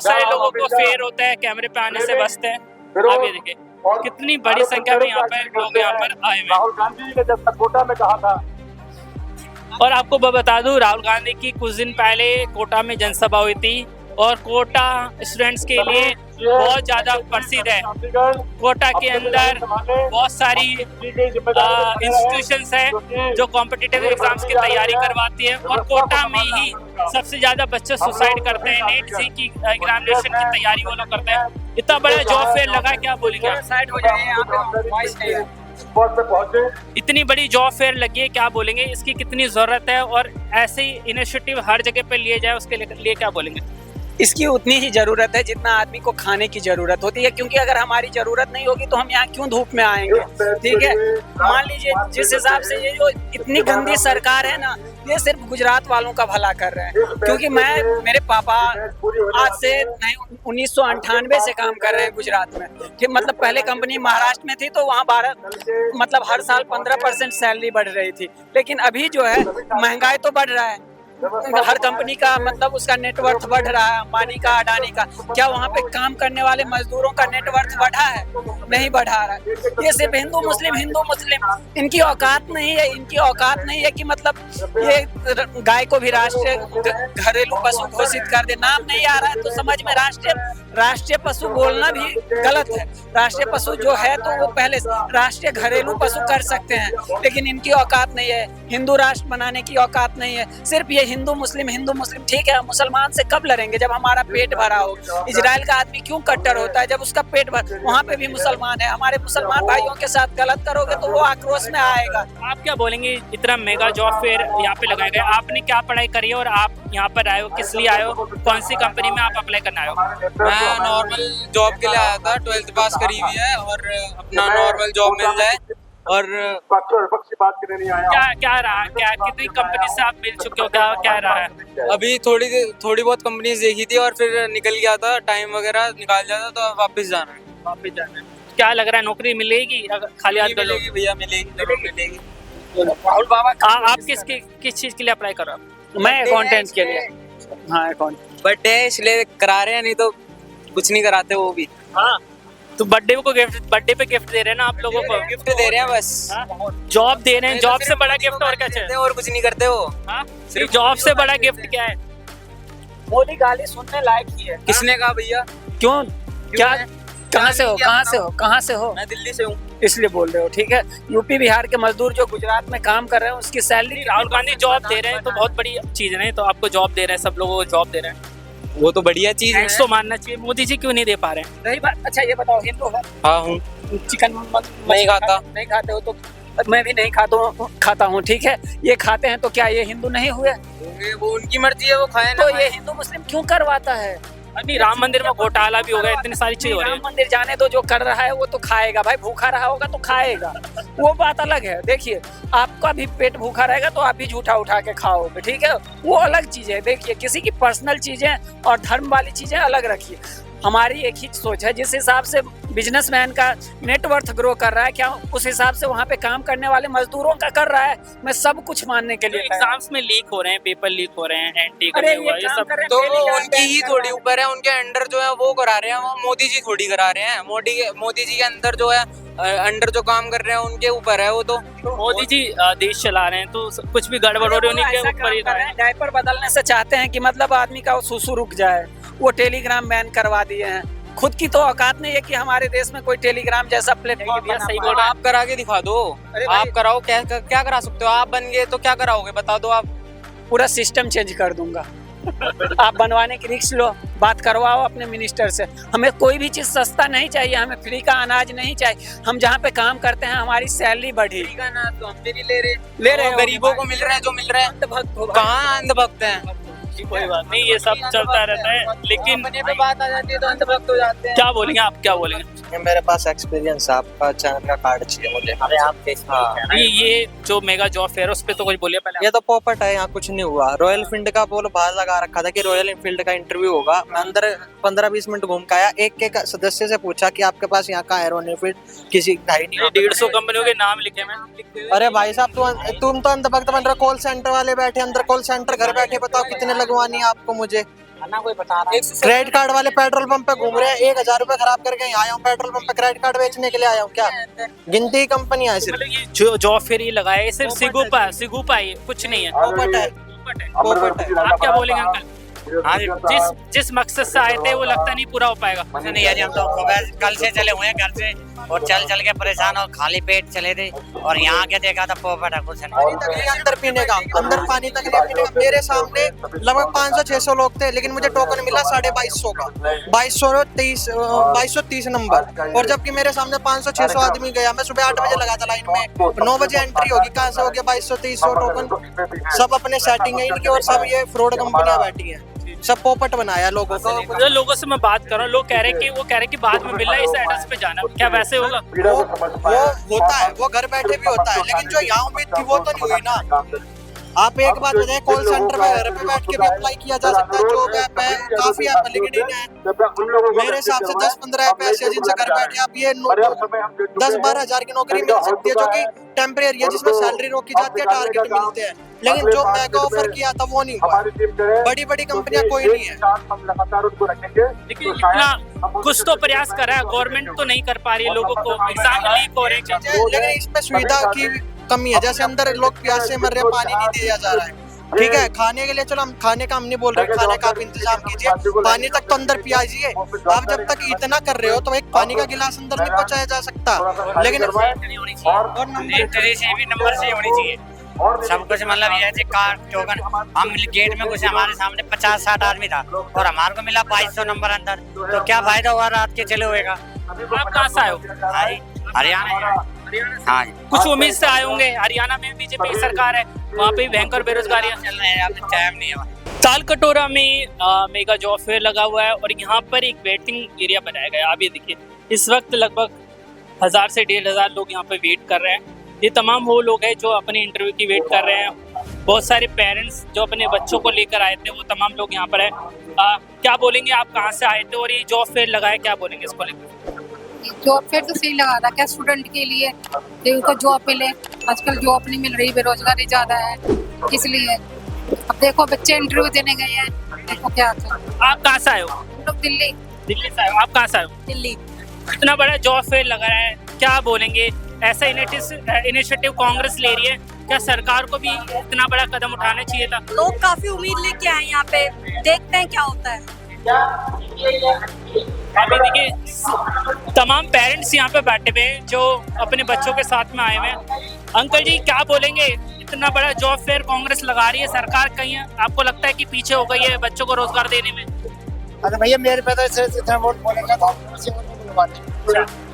Speaker 1: सारे लोगों को फेयर होता है, कैमरे पे आने से बचते हैं। आप ये देखिए कितनी बड़ी संख्या में यहाँ पर लोग यहाँ पर आए हुए हैं।
Speaker 13: राहुल गांधी ने जब कोटा में कहा था,
Speaker 1: और आपको बता दूं, राहुल गांधी की कुछ दिन पहले कोटा में जनसभा हुई थी, और कोटा स्टूडेंट्स के लिए बहुत ज्यादा प्रसिद्ध है। कोटा के अंदर बहुत सारी इंस्टीट्यूशंस हैं जो कॉम्पिटिटिव एग्जाम्स की तैयारी करवाती है, और कोटा में ही सबसे ज्यादा बच्चे सुसाइड करते हैं। नेट सी की एग्जामिनेशन की तैयारी वो लोग करते हैं। इतना बड़ा जॉब फेयर लगा, क्या बोलेंगे?
Speaker 4: साइड हो जाए, यहाँ पे वॉइस नहीं है।
Speaker 1: इतनी बड़ी जॉब फेयर लगी है, क्या बोलेंगे? इसकी कितनी जरूरत है, और ऐसे ही इनिशिएटिव हर जगह पे लिए जाए उसके लिए क्या बोलेंगे?
Speaker 4: इसकी उतनी ही जरूरत है जितना आदमी को खाने की जरूरत होती है, क्योंकि अगर हमारी जरूरत नहीं होगी तो हम यहाँ क्यों धूप में आएंगे। ठीक है, मान लीजिए जिस हिसाब से ये जो इतनी गंदी सरकार है ना, ये सिर्फ गुजरात वालों का भला कर रहे हैं। क्योंकि मेरे पापा आज से 1998 से काम कर रहे हैं गुजरात में। ठीक, मतलब पहले कंपनी महाराष्ट्र में थी तो वहाँ 12 मतलब हर साल 15% सैलरी बढ़ रही थी, लेकिन अभी जो है महंगाई तो बढ़ रहा है, हर कंपनी का मतलब उसका नेटवर्थ बढ़ रहा है, अंबानी का, अडानी का। क्या वहाँ पे काम करने वाले मजदूरों का नेटवर्थ बढ़ा है? नहीं बढ़ा रहा है। ये सिर्फ हिंदू मुस्लिम इनकी औकात नहीं है, इनकी औकात नहीं है कि मतलब ये गाय को भी राष्ट्रीय घरेलू पशु घोषित कर दे। नाम नहीं आ रहा है तो समझ में राष्ट्रीय पशु बोलना भी गलत है। राष्ट्रीय पशु जो है तो वो पहले राष्ट्रीय घरेलू पशु कर सकते हैं, लेकिन इनकी औकात नहीं है, हिंदू राष्ट्र बनाने की औकात नहीं है। सिर्फ ये हिंदू मुस्लिम। ठीक है, मुसलमान से कब लड़ेंगे? जब हमारा पेट भरा हो। इजराइल का आदमी क्यों कट्टर होता है? जब उसका पेट भर, वहाँ पे भी मुसलमान है। हमारे मुसलमान भाइयों के साथ गलत करोगे तो वो आक्रोश में आएगा।
Speaker 1: आप क्या बोलेंगे, इतना मेगा जॉब फेयर यहाँ पे लगाया गया, आपने क्या पढ़ाई करी है और आप यहाँ पर आए हो, किस लिए आए हो, कौन सी कंपनी में आप अप्लाई करना आए हो?
Speaker 5: मैं नॉर्मल जॉब के लिए आया था, 12th पास करी हुई है और अपना नॉर्मल जॉब मिल जाए। और
Speaker 1: क्या रहा, क्या कितनी कंपनी से आप मिल चुके हो, क्या रहा है?
Speaker 5: अभी थोड़ी बहुत कंपनीज देखी थी और फिर निकल गया था, टाइम वगैरह निकाल जाता तो वापस जाना है।
Speaker 1: क्या लग रहा है, नौकरी मिलेगी? खाली हाथ
Speaker 5: मिलेगी भैया, मिलेगी।
Speaker 1: राहुल बाबा, आप किस चीज के लिए अप्लाई कर रहे हो?
Speaker 4: मैं अकाउंटेंट के लिए। हाँ, अकाउंट।
Speaker 5: बर्थडे इसलिए करा रहे हैं, नहीं तो कुछ नहीं कराते वो भी।
Speaker 1: हाँ, तो बर्थडे पे गिफ्ट दे रहे हैं ना आप लोगों को?
Speaker 5: गिफ्ट दे रहे हैं बस।
Speaker 1: जॉब दे रहे हैं, जॉब से बड़ा गिफ्ट और क्या चाहिए?
Speaker 5: और कुछ नहीं करते वो।
Speaker 1: सिर्फ जॉब से बड़ा गिफ्ट क्या है?
Speaker 4: मोदी गाली सुनने लायक ही है।
Speaker 5: किसने कहा भैया?
Speaker 4: क्यों? क्या? कहाँ से हो?
Speaker 5: मैं दिल्ली से हूँ।
Speaker 4: इसलिए बोल रहे हो। ठीक है, यूपी बिहार के मजदूर जो गुजरात में काम कर रहे हैं उसकी सैलरी।
Speaker 1: राहुल गांधी जॉब दे रहे हैं तो बहुत बड़ी चीज है, नहीं तो आपको जॉब दे रहे हैं, सब लोगों को जॉब दे रहे हैं,
Speaker 5: वो तो बढ़िया चीज है,
Speaker 1: तो मानना चाहिए। मोदी जी क्यों नहीं दे पा रहे हैं?
Speaker 4: रही बात, अच्छा ये बताओ, हिंदू हो?
Speaker 5: हाँ हूँ।
Speaker 4: चिकन
Speaker 5: नहीं खाता?
Speaker 4: नहीं खाते हो तो मैं भी नहीं खाता हूँ। ठीक है, ये खाते हैं तो क्या ये हिंदू नहीं हुए?
Speaker 5: वो उनकी मर्जी है, वो खाए ना।
Speaker 4: तो ये हिंदू मुस्लिम क्यों करवाता है?
Speaker 1: अभी राम मंदिर में घोटाला भी हो गया, इतनी सारी चीजें हो रही है।
Speaker 4: राम मंदिर जाने दो, जो कर रहा है वो तो खाएगा भाई, भूखा रहा होगा तो खाएगा, वो बात अलग है। देखिए, आपका भी पेट भूखा रहेगा तो आप भी झूठा उठा के खाओगे। ठीक है, वो अलग चीज है। देखिए, किसी की पर्सनल चीजें और धर्म वाली चीजें अलग रखिए। हमारी एक ही सोच है, जिस हिसाब से बिजनेसमैन का नेटवर्थ ग्रो कर रहा है, क्या उस हिसाब से वहाँ पे काम करने वाले मजदूरों का कर रहा है? मैं सब कुछ मानने के लिए।
Speaker 1: एग्जाम्स में लीक हो रहे हैं, पेपर लीक हो रहे हैं, एंटी
Speaker 4: अरे
Speaker 1: ये सब
Speaker 5: तो उनकी ही थोड़ी ऊपर है, उनके अंडर जो है वो करा रहे हैं, वो मोदी जी थोड़ी करा रहे हैं। मोदी जी के अंदर जो है अंडर जो काम कर रहे हैं उनके ऊपर है वो। तो
Speaker 1: मोदी जी देश चला रहे हैं तो कुछ भी गड़बड़ हो रही है उनके ऊपर ही कर रहे हैं।
Speaker 4: डायपर बदलने से चाहते हैं कि मतलब आदमी का सुसु रुक जाए, वो टेलीग्राम बैन करवा दिए हैं। खुद की तो औकात नहीं है कि हमारे देश में कोई टेलीग्राम जैसा प्लेटफॉर्म।
Speaker 5: सही बोल रहे हैं, आप करा के दिखा दो। आप कराओ, क्या करा सकते हो? आप बन गए तो क्या कराओगे, बता दो। आप
Speaker 4: पूरा सिस्टम चेंज कर दूंगा। आप बनवाने की रिस्क लो, बात करवाओ अपने मिनिस्टर से। हमें कोई भी चीज सस्ता नहीं चाहिए, हमें फ्री का अनाज नहीं चाहिए। हम जहाँ पे काम करते हैं हमारी सैलरी बढ़ी।
Speaker 5: फ्री का अनाज तो हम भी नहीं ले रहे, गरीबों को मिल रहा है जो मिल रहा है। कहाँ अंधभक्त हैं?
Speaker 1: कोई बात नहीं, ये सब चलता रहता है, लेकिन
Speaker 5: पे बात आ जाती है तो अंधभक्त हो जाते हैं।
Speaker 1: क्या बोलेंगे आप, क्या बोलेंगे?
Speaker 10: मेरे पास एक्सपीरियंस, आपका चैनल का कार्ड चाहिए मुझे।
Speaker 5: अरे आप
Speaker 1: ये जो मेगा जॉब फेयर उस पे तो कुछ बोलिए पहले।
Speaker 10: ये तो पॉपट है, यहाँ कुछ नहीं हुआ। रॉयल एनफील्ड का बोल बाहर लगा रखा था कि रॉयल एनफील्ड का इंटरव्यू होगा। मैं अंदर 15-20 मिनट घूम के आया, एक सदस्य से पूछा कि आपके पास यहाँ का है रॉयल एनफील्ड, किसी का ही नहीं।
Speaker 1: 150 कंपनियों के नाम लिखे मैं।
Speaker 10: अरे भाई साहब, तुम तो अंधभक्त बन रहे। कॉल सेंटर वाले बैठे अंदर, कॉल सेंटर घर बैठे, बताओ कितने लगवानी है आपको? मुझे
Speaker 5: कोई बता रहा है।
Speaker 10: क्रेडिट कार्ड वाले पेट्रोल पंप पे घूम रहे हैं, 1000 रुपए खराब करके यहाँ आया हूँ। पेट्रोल पंप पे क्रेडिट कार्ड बेचने के लिए आया हूँ क्या? गिनती कंपनियां है सिर्फ।
Speaker 1: ये जो जॉब फेयर ही लगाया है सिर्फ सिगुपा है, कुछ नहीं है।
Speaker 10: पोपट है।
Speaker 1: आप क्या बोलेंगे अंकल? हाँ, जिस मकसद से आए थे वो लगता नहीं पूरा हो पाएगा।
Speaker 14: नहीं यार, हम तो कल से चले हुए हैं घर से और चल के परेशान और खाली पेट चले थे और यहाँ के देखा था पोपट है, कुछ नहीं।
Speaker 10: अंदर पीने का, अंदर पानी तक नहीं पीने का। मेरे सामने लगभग 500-600 लोग थे, लेकिन मुझे टोकन मिला 2250 का, 2230 नंबर। और जबकि मेरे सामने 500-600 आदमी गया। मैं सुबह 8 बजे लगा था लाइन में, 9 बजे एंट्री होगी। कहाँ से हो गया 2230 टोकन? सब अपने सेटिंग है इनकी और सब ये फ्रॉड कंपनियां बैठी हैं।
Speaker 5: सब पोपट बनाया लोगों को।
Speaker 1: जो लोगों से मैं बात कर रहा हूँ, लोग कह रहे हैं कि वो कह रहे हैं कि बाद में मिल रहा है, इस एड्रेस पे जाना, क्या वैसे होगा?
Speaker 5: वो होता है, वो घर बैठे भी होता है, लेकिन जो यहाँ उम्मीद थी वो तो नहीं हुई ना। आप एक बात बताएं, कॉल सेंटर में घर पे बैठ के भी अप्लाई किया जा सकता है, जॉब ऐप है, काफी ऐप है, लेकिन मेरे हिसाब से 10-15 ऐप ऐसे हैं जिनसे घर बैठे आप ये 10-12 हज़ार की नौकरी मिल सकती है, जो कि टेम्परेरी है, जिसमें सैलरी रोकी जाती है, टारगेट मिलते हैं, लेकिन जो मेगा ऑफर किया था वो नहीं हुआ। बड़ी बड़ी कंपनियां कोई नहीं है।
Speaker 1: लेकिन इतना कुछ तो प्रयास कर रहा है गवर्नमेंट, तो नहीं कर पा रही है, लोगों को एग्जाम लीक हो रहे हैं,
Speaker 5: लेकिन इसमें सुविधा की कमी है। जैसे अंदर लोग प्यास से मर रहे हैं, पानी नहीं दिया जा रहा है, ठीक है, खाने के लिए चलो हम खाने का हम नहीं बोल रहे, खाने का आप इंतजाम कीजिए, पानी तक तो अंदर पियाजिए। आप जब तक इतना कर रहे हो तो एक पानी का गिलास अंदर नहीं पहुंचाया जा सकता। लेकिन
Speaker 14: एंट्री से भी नंबर से होनी चाहिए सब कुछ, मतलब ये है कार्ड टोकन। हम गेट में घुसे, हमारे सामने 50-60 आदमी था और हमारे को मिला 2200 नंबर अंदर, तो क्या फायदा हुआ रात के चले हुए का।
Speaker 1: आप कहाँ से आए हो?
Speaker 14: हरियाणा। हाँ,
Speaker 1: कुछ उम्मीद से आए होंगे। हरियाणा में बीजेपी की सरकार है, वहाँ पे भयंकर बेरोजगारी
Speaker 14: चल रहे हैं, अभी टाइम नहीं है।
Speaker 1: तालकटोरा में मेगा जॉब फेयर लगा हुआ है और यहाँ पर एक वेटिंग एरिया बनाया गया है। आप ये देखिए, इस वक्त लगभग 1000 से 1500 लोग यहाँ पे वेट कर रहे हैं। ये तमाम वो लोग हैं जो अपने इंटरव्यू की वेट कर रहे हैं। बहुत सारे पेरेंट्स जो अपने बच्चों को लेकर आए थे, वो तमाम लोग यहाँ पर है। क्या बोलेंगे, आप कहाँ से आए थे और ये जॉब फेयर लगा है, क्या बोलेंगे इसको लेकर?
Speaker 15: जॉब फेयर तो सही लगा था, क्या स्टूडेंट के लिए उनको जॉब मिले। आजकल जॉब नहीं मिल रही, बेरोजगारी ज्यादा है, इसलिए अब देखो बच्चे इंटरव्यू देने गए हैं, देखो क्या आता है।
Speaker 1: आप कहाँ से आए हो?
Speaker 15: हम लोग दिल्ली
Speaker 1: से आए हो। आप कहाँ से आए हो?
Speaker 15: दिल्ली।
Speaker 1: इतना बड़ा जॉब फेयर लगा रहा है, क्या बोलेंगे? ऐसा इनिशिएटिव कांग्रेस ले रही है, क्या सरकार को भी इतना बड़ा कदम उठाना चाहिए था?
Speaker 2: लोग काफी उम्मीद लेके आए यहाँ पे, देखते हैं क्या होता है।
Speaker 1: अभी देखिए, तमाम पेरेंट्स यहाँ पे बैठे हुए हैं जो अपने बच्चों के साथ में आए हुए हैं। अंकल जी, क्या बोलेंगे? इतना बड़ा जॉब फेयर कांग्रेस लगा रही है, सरकार कहीं आपको लगता है कि पीछे हो गई है बच्चों को रोजगार देने में?
Speaker 13: अरे भैया, मेरे पे तो इतना वोट बोलेगा तो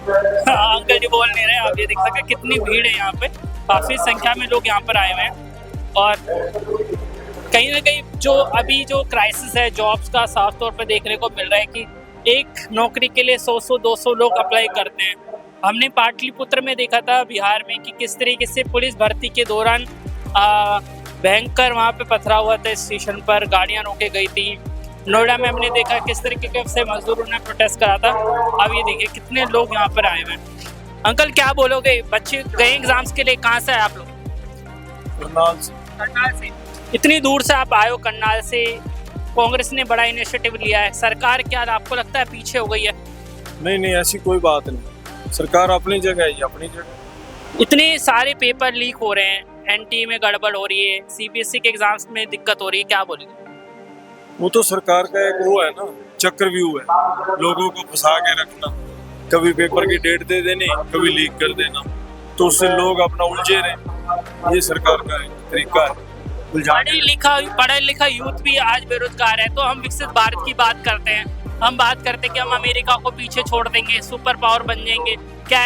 Speaker 1: अंकल जी बोल नहीं रहे। आप ये देख सकते हैं कितनी भीड़ है यहाँ पे, काफी संख्या में लोग यहाँ पर आए हुए हैं। और कहीं ना कहीं जो अभी जो क्राइसिस है जॉब्स का, साफ तौर पर देखने को मिल रहा है कि एक नौकरी के लिए 100-200 लोग अप्लाई करते हैं। हमने पाटलिपुत्र में देखा था बिहार में कि किस तरीके से पुलिस भर्ती के दौरान भयंकर वहाँ पे पथराव हुआ था, स्टेशन पर गाड़ियाँ रोके गई थी। नोएडा में हमने देखा किस तरीके से मजदूरों ने प्रोटेस्ट करा था। अब ये देखिए कितने लोग यहाँ पर आए हुए हैं। अंकल, क्या बोलोगे? बच्चे गए एग्जाम्स के लिए, कहाँ से आए आप लोग? करनाल से। इतनी दूर से आप आए हो करनाल से, कांग्रेस ने बड़ा इनिशिएटिव लिया है, सरकार क्या आपको लगता है पीछे हो गई है?
Speaker 7: नहीं, ऐसी कोई बात नहीं, सरकार अपनी जगह है, अपनी जगह।
Speaker 1: इतने सारे पेपर लीक हो रहे हैं, एनटीए में गड़बड़ हो रही है, सीबीएसई के एग्जाम्स में दिक्कत हो रही है, क्या बोलेंगे?
Speaker 7: वो तो सरकार का एक वो है ना, चक्रव्यूह है, लोगों को फंसा के रखना, कभी पेपर की डेट दे देनी, कभी लीक कर देना, तो उससे लोग अपना उलझे रहे। ये सरकार का तरीका है।
Speaker 1: पढ़ा लिखा यूथ भी आज बेरोजगार है। तो हम विकसित भारत की बात करते हैं, हम बात करते हैं कि हम अमेरिका को पीछे छोड़ देंगे, सुपर पावर बन जाएंगे, क्या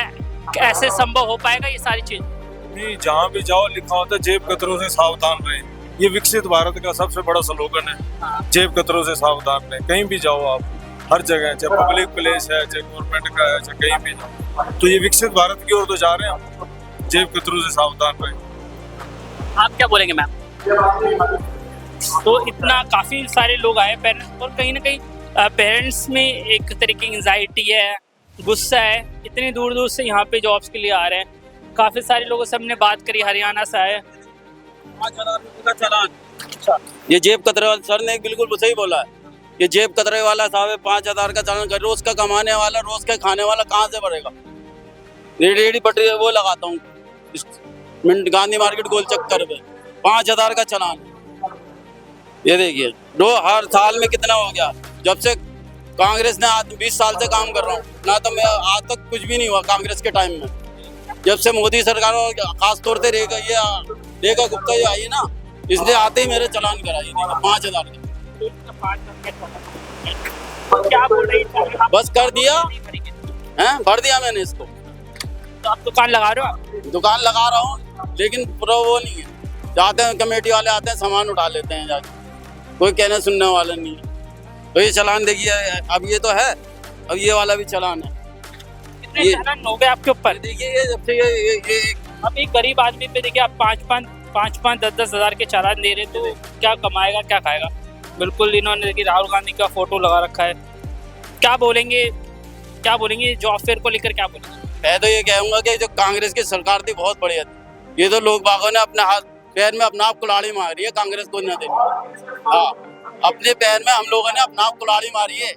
Speaker 1: ऐसे संभव हो पाएगा ये सारी चीज?
Speaker 7: नहीं, जहाँ भी जाओ लिखा होता है जेब कतरों से सावधान रहे। ये विकसित भारत का सबसे बड़ा स्लोगन है, जेब कतरों से सावधान रहे। कहीं भी जाओ आप, हर जगह, चाहे पब्लिक प्लेस है, चाहे गवर्नमेंट का है, चाहे कहीं भी जाओ, तो ये विकसित भारत की ओर तो जा रहे हैं हम। जेब कतरों से सावधान रहे।
Speaker 1: आप क्या बोलेंगे मैम? तो इतना काफी सारे लोग आए पेरेंट्स, और कहीं ना कहीं पेरेंट्स में एक तरीके की एंजाइटी है, गुस्सा है, इतनी दूर दूर से यहाँ पे जॉब्स के लिए आ रहे हैं। काफी सारे लोगों से हमने बात करी, हरियाणा से आए।
Speaker 8: ये जेब कतरे वाले सर ने बिल्कुल सही बोला है, ये जेब कतरे वाला साहब 5000 का चालान कर, रोज का कमाने वाला, रोज का खाने वाला कहाँ से भरेगा? रेडी पटरी वो लगाता हूँ गांधी मार्केट गोल चक्कर पे, 5000 का चालान। ये देखिए, हर साल में कितना हो गया। जब से कांग्रेस ने 20 साल से काम कर रहा हूँ ना, तो मैं आज तक कुछ भी नहीं हुआ कांग्रेस के टाइम में। जब से मोदी सरकार, खास तौर से रेखा गुप्ता जो आई है ना, इसने आते ही मेरे चालान कराई 5000
Speaker 1: का। क्या बोल रही है?
Speaker 8: बस कर दिया है, भर दिया मैंने इसको।
Speaker 1: तो आप दुकान लगा रहे हो?
Speaker 8: दुकान लगा रहा हूँ, लेकिन पूरा वो नहीं है। जाते हैं कमेटी वाले, आते हैं सामान उठा लेते हैं जाके, कोई कहने सुनने वाला नहीं है। तो ये चालान देखिए, अब ये तो है, अब ये वाला भी चालान है।
Speaker 1: कितने चालान हो गए आपके ऊपर?
Speaker 8: देखिए ये जब से ये
Speaker 1: अब एक गरीब आदमी पे देखिए आप 5-5, 10-10 हज़ार के चालान दे रहे, तो क्या कमाएगा, क्या खाएगा? बिल्कुल इन्होंने देखिए राहुल गांधी का फोटो लगा रखा है। क्या बोलेंगे जॉब फेयर को लेकर, क्या बोलेंगे?
Speaker 8: मैं तो ये कहूँगा कि जो कांग्रेस की सरकार थी बहुत बढ़िया थी। ये तो लोग बागों ने अपने हाथ पैर में अपना आप कुल्हाड़ी मारी है, कांग्रेस को न दे। हाँ, अपने पैर में हम लोगों ने अपना आप कुल्हाड़ी मारी है।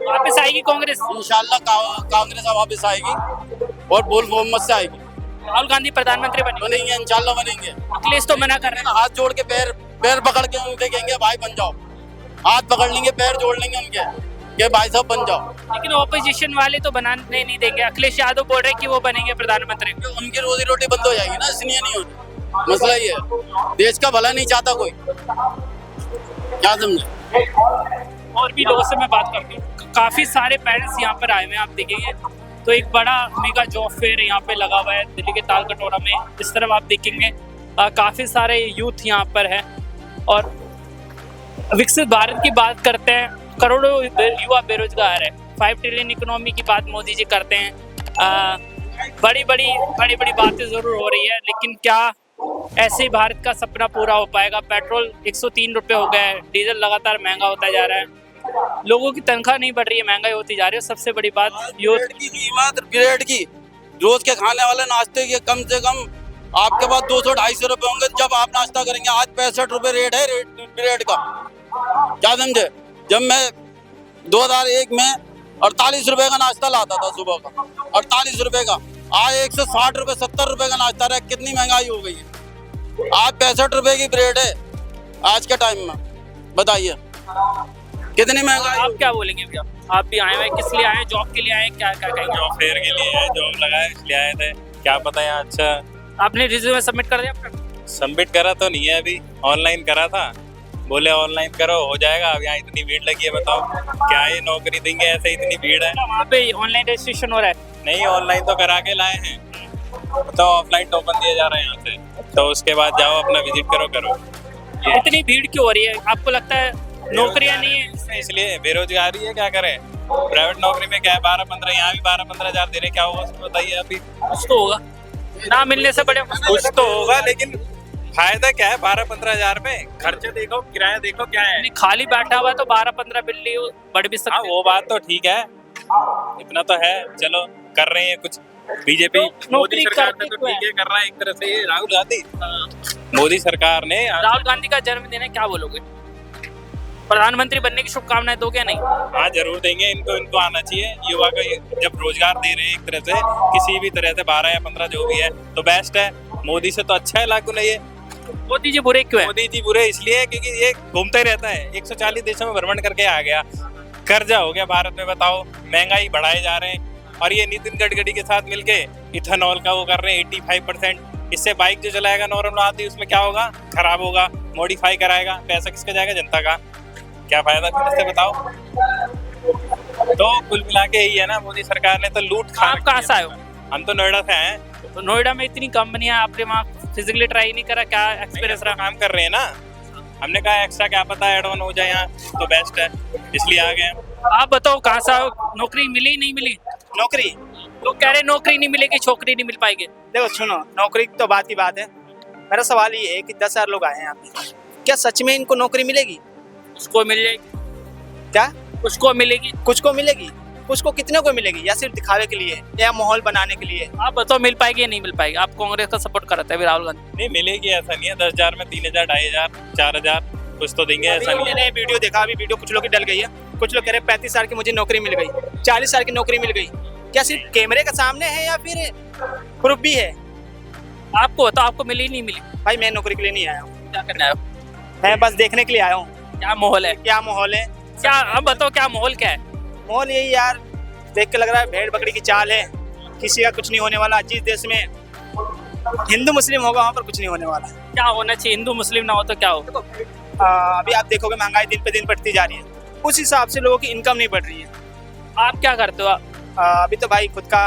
Speaker 1: वापस आएगी कांग्रेस?
Speaker 8: इंशाल्लाह कांग्रेस वापस आएगी और फुल बहुमत से आएगी।
Speaker 1: राहुल गांधी प्रधानमंत्री
Speaker 8: बनेंगे, इंशाल्लाह बनेंगे।
Speaker 1: अखिलेश तो मना कर रहे हैं।
Speaker 8: हाथ जोड़ के पैर पकड़ के उनके कहेंगे भाई बन जाओ, हाथ पकड़ लेंगे, पैर जोड़ लेंगे उनके कि भाई साहब बन जाओ।
Speaker 1: लेकिन ऑपोजिशन वाले तो बनाने नहीं देंगे। अखिलेश यादव बोल रहे हैं कि वो बनेंगे प्रधानमंत्री।
Speaker 8: उनकी रोजी रोटी बंद हो जाएगी ना, इसलिए नहीं होती। मसला ये है, देश का भला नहीं चाहता कोई, क्या समझे।
Speaker 1: और भी लोगों से मैं बात करती हूँ, काफी सारे पेरेंट्स यहाँ पर आए हुए हैं, आप देखेंगे तो एक बड़ा मेगा जॉब फेयर यहाँ पे लगा हुआ है दिल्ली के तालकटोरा में। इस तरफ आप देखेंगे काफी सारे यूथ यहाँ पर है। और विकसित भारत की बात करते हैं, करोड़ों युवा बेरोजगार है। 5 ट्रिलियन इकोनॉमी की बात मोदी जी करते हैं। बड़ी बड़ी बातें जरूर हो रही है, लेकिन क्या ऐसे ही भारत का सपना पूरा हो पाएगा? पेट्रोल 103 रुपये हो गया है, डीजल लगातार महंगा होता जा रहा है, लोगों की तनख्वाह नहीं बढ़ रही है, महंगाई होती जा रही है। सबसे बड़ी बात
Speaker 8: ब्रेड की कीमत, ब्रेड की रोज के खाने वाले नाश्ते की कम से कम आपके पास 200-250 रुपए होंगे जब आप नाश्ता करेंगे। आज 65 रुपए रेट है ब्रेड का, क्या समझे। जब मैं 2001 में 48 रुपए का नाश्ता लाता था सुबह का, 48 रुपए का, आज 160 रुपए 70 रुपए का नाश्ता रहा। कितनी महंगाई हो गई है। आज 65 रुपए की ब्रेड है आज के टाइम में, बताइए कितनी महंगाई।
Speaker 1: आप क्या बोलेंगे भैया? आप भी आए हुए, किस लिए आए? जॉब के लिए आए? क्या कहेंगे?
Speaker 3: जॉब फेयर के लिए आए, जॉब लगाए इसलिए आए थे। क्या पता है। अच्छा,
Speaker 1: आपने रिज्यूमे सबमिट कर दिया अपना?
Speaker 3: सबमिट करा तो नहीं है अभी, ऑनलाइन करा था, बोले ऑनलाइन करो हो जाएगा। अब यहाँ इतनी भीड़ लगी है, बताओ क्या ये नौकरी देंगे, ऐसे इतनी भीड़ है।
Speaker 1: वहाँ पे ऑनलाइन रजिस्ट्रेशन हो रहा है?
Speaker 3: नहीं, ऑनलाइन तो करा के लाए हैं, तो ऑफलाइन टोकन दिए जा रहे हैं यहाँ से, तो उसके बाद जाओ अपना विजिट करो।
Speaker 1: इतनी भीड़ क्यों हो रही है? आपको लगता है नौकरियां नहीं है?
Speaker 3: इसलिए बेरोजगारी है, क्या करें। प्राइवेट नौकरी में क्या है 12-15, यहाँ भी 12-15 हजार दे रहे, क्या होगा उसको बताइए। अभी
Speaker 1: कुछ तो होगा, ना मिलने से बड़े
Speaker 3: कुछ तो होगा, लेकिन फायदा क्या है 12-15 हजार में। खर्चे देखो, किराया देखो क्या है।
Speaker 1: खाली बैठा हुआ तो 12-15 बिल बढ़ भी सकते।
Speaker 3: वो बात तो ठीक है, इतना तो है, चलो कर रहे हैं कुछ। बीजेपी मोदी सरकार ने तो ठीक है कर रहा है एक तरह से। राहुल गांधी, मोदी सरकार ने,
Speaker 1: राहुल गांधी का जन्मदिन है, क्या बोलोगे? प्रधानमंत्री बनने की शुभकामनाएं दोगे या नहीं?
Speaker 3: हाँ जरूर देंगे, इनको आना चाहिए। युवा को जब रोजगार दे रहे हैं एक तरह से, किसी भी तरह से 12 या 15 जो भी है तो बेस्ट है। मोदी से तो अच्छा है लागू नहीं है।
Speaker 1: मोदी जी बुरे क्यों है?
Speaker 3: मोदी जी बुरे इसलिए क्योंकि ये घूमता ही रहता है, 140 देशों में भ्रमण करके आ गया। कर्जा हो गया भारत में, बताओ, महंगाई बढ़ाए जा रहे हैं। और ये नितिन गडकरी के साथ मिलके इथेनॉल का वो कर रहे हैं 85%। इससे बाइक जो चलाएगा नॉर्मल आती है उसमें क्या होगा, खराब होगा, मॉडिफाई कराएगा, पैसा किसका जाएगा, जनता का। क्या फायदा फिर इससे बताओ। तो कुल मिला के यही है ना, मोदी सरकार ने तो लूट खा।
Speaker 1: आप कहाँ से आए हो?
Speaker 3: हम तो नोएडा से हैं।
Speaker 1: तो नोएडा में इतनी कंपनियां, आपने वहाँ फिजिकली ट्राई नहीं करा? क्या एक्सपीरियंस रहा?
Speaker 3: काम कर रहे हैं ना, हमने कहा एक्स्ट्रा क्या पता ऐड ऑन हो जाए यहाँ तो बेस्ट है, इसलिए आ गए।
Speaker 1: आप बताओ कहाँ से आओ? नौकरी मिली नहीं मिली?
Speaker 16: नौकरी
Speaker 1: लोग कह रहे नौकरी नहीं मिलेगी, छोकरी नहीं मिल पाएगी।
Speaker 16: देखो सुनो, नौकरी तो बात ही बात है। मेरा सवाल ये है कि 10,000 लोग आए हैं यहाँ पे, क्या सच में इनको नौकरी मिलेगी?
Speaker 1: उसको मिल जाएगी।
Speaker 16: क्या?
Speaker 1: उसको मिलेगी।
Speaker 16: कुछ को मिलेगी, कुछ को कितने को मिलेगी, या सिर्फ दिखावे के लिए या माहौल बनाने के लिए?
Speaker 1: आप बताओ मिल पाएगी या नहीं मिल पाएगी? आप कांग्रेस का सपोर्ट करते हैं राहुल गांधी?
Speaker 3: नहीं मिलेगी, ऐसा नहीं है। 10,000 में 3,000, 2,500, 4,000 कुछ तो देंगे, ऐसा नहीं है।
Speaker 16: मैंने वीडियो देखा, अभी वीडियो कुछ लोग की डल गई है। कुछ लोग कह रहे 35 साल की मुझे नौकरी मिल गई, 40 साल की नौकरी मिल गई। क्या सिर्फ कैमरे के सामने है या फिर प्रूफ भी है?
Speaker 1: आपको बताओ, आपको मिली नहीं मिली?
Speaker 16: भाई मैं नौकरी के लिए नहीं आया हूँ।
Speaker 1: क्या करने आया हो?
Speaker 16: मैं बस देखने के लिए आया हूँ।
Speaker 1: क्या माहौल है?
Speaker 16: क्या माहौल है?
Speaker 1: क्या अब बताओ, क्या माहौल क्या है?
Speaker 16: माहौल यही यार, देख के लग रहा है भेड़ बकरी की चाल है, किसी का कुछ नहीं होने वाला। जिस देश में हिंदू मुस्लिम होगा वहाँ पर कुछ नहीं होने वाला।
Speaker 1: क्या होना चाहिए? हिंदू मुस्लिम ना हो तो क्या होगा?
Speaker 16: अभी आप देखोगे महंगाई दिन पे दिन बढ़ती जा रही है, उस हिसाब से लोगों की इनकम नहीं बढ़ रही है।
Speaker 1: आप क्या करते हो?
Speaker 16: अभी तो भाई खुद का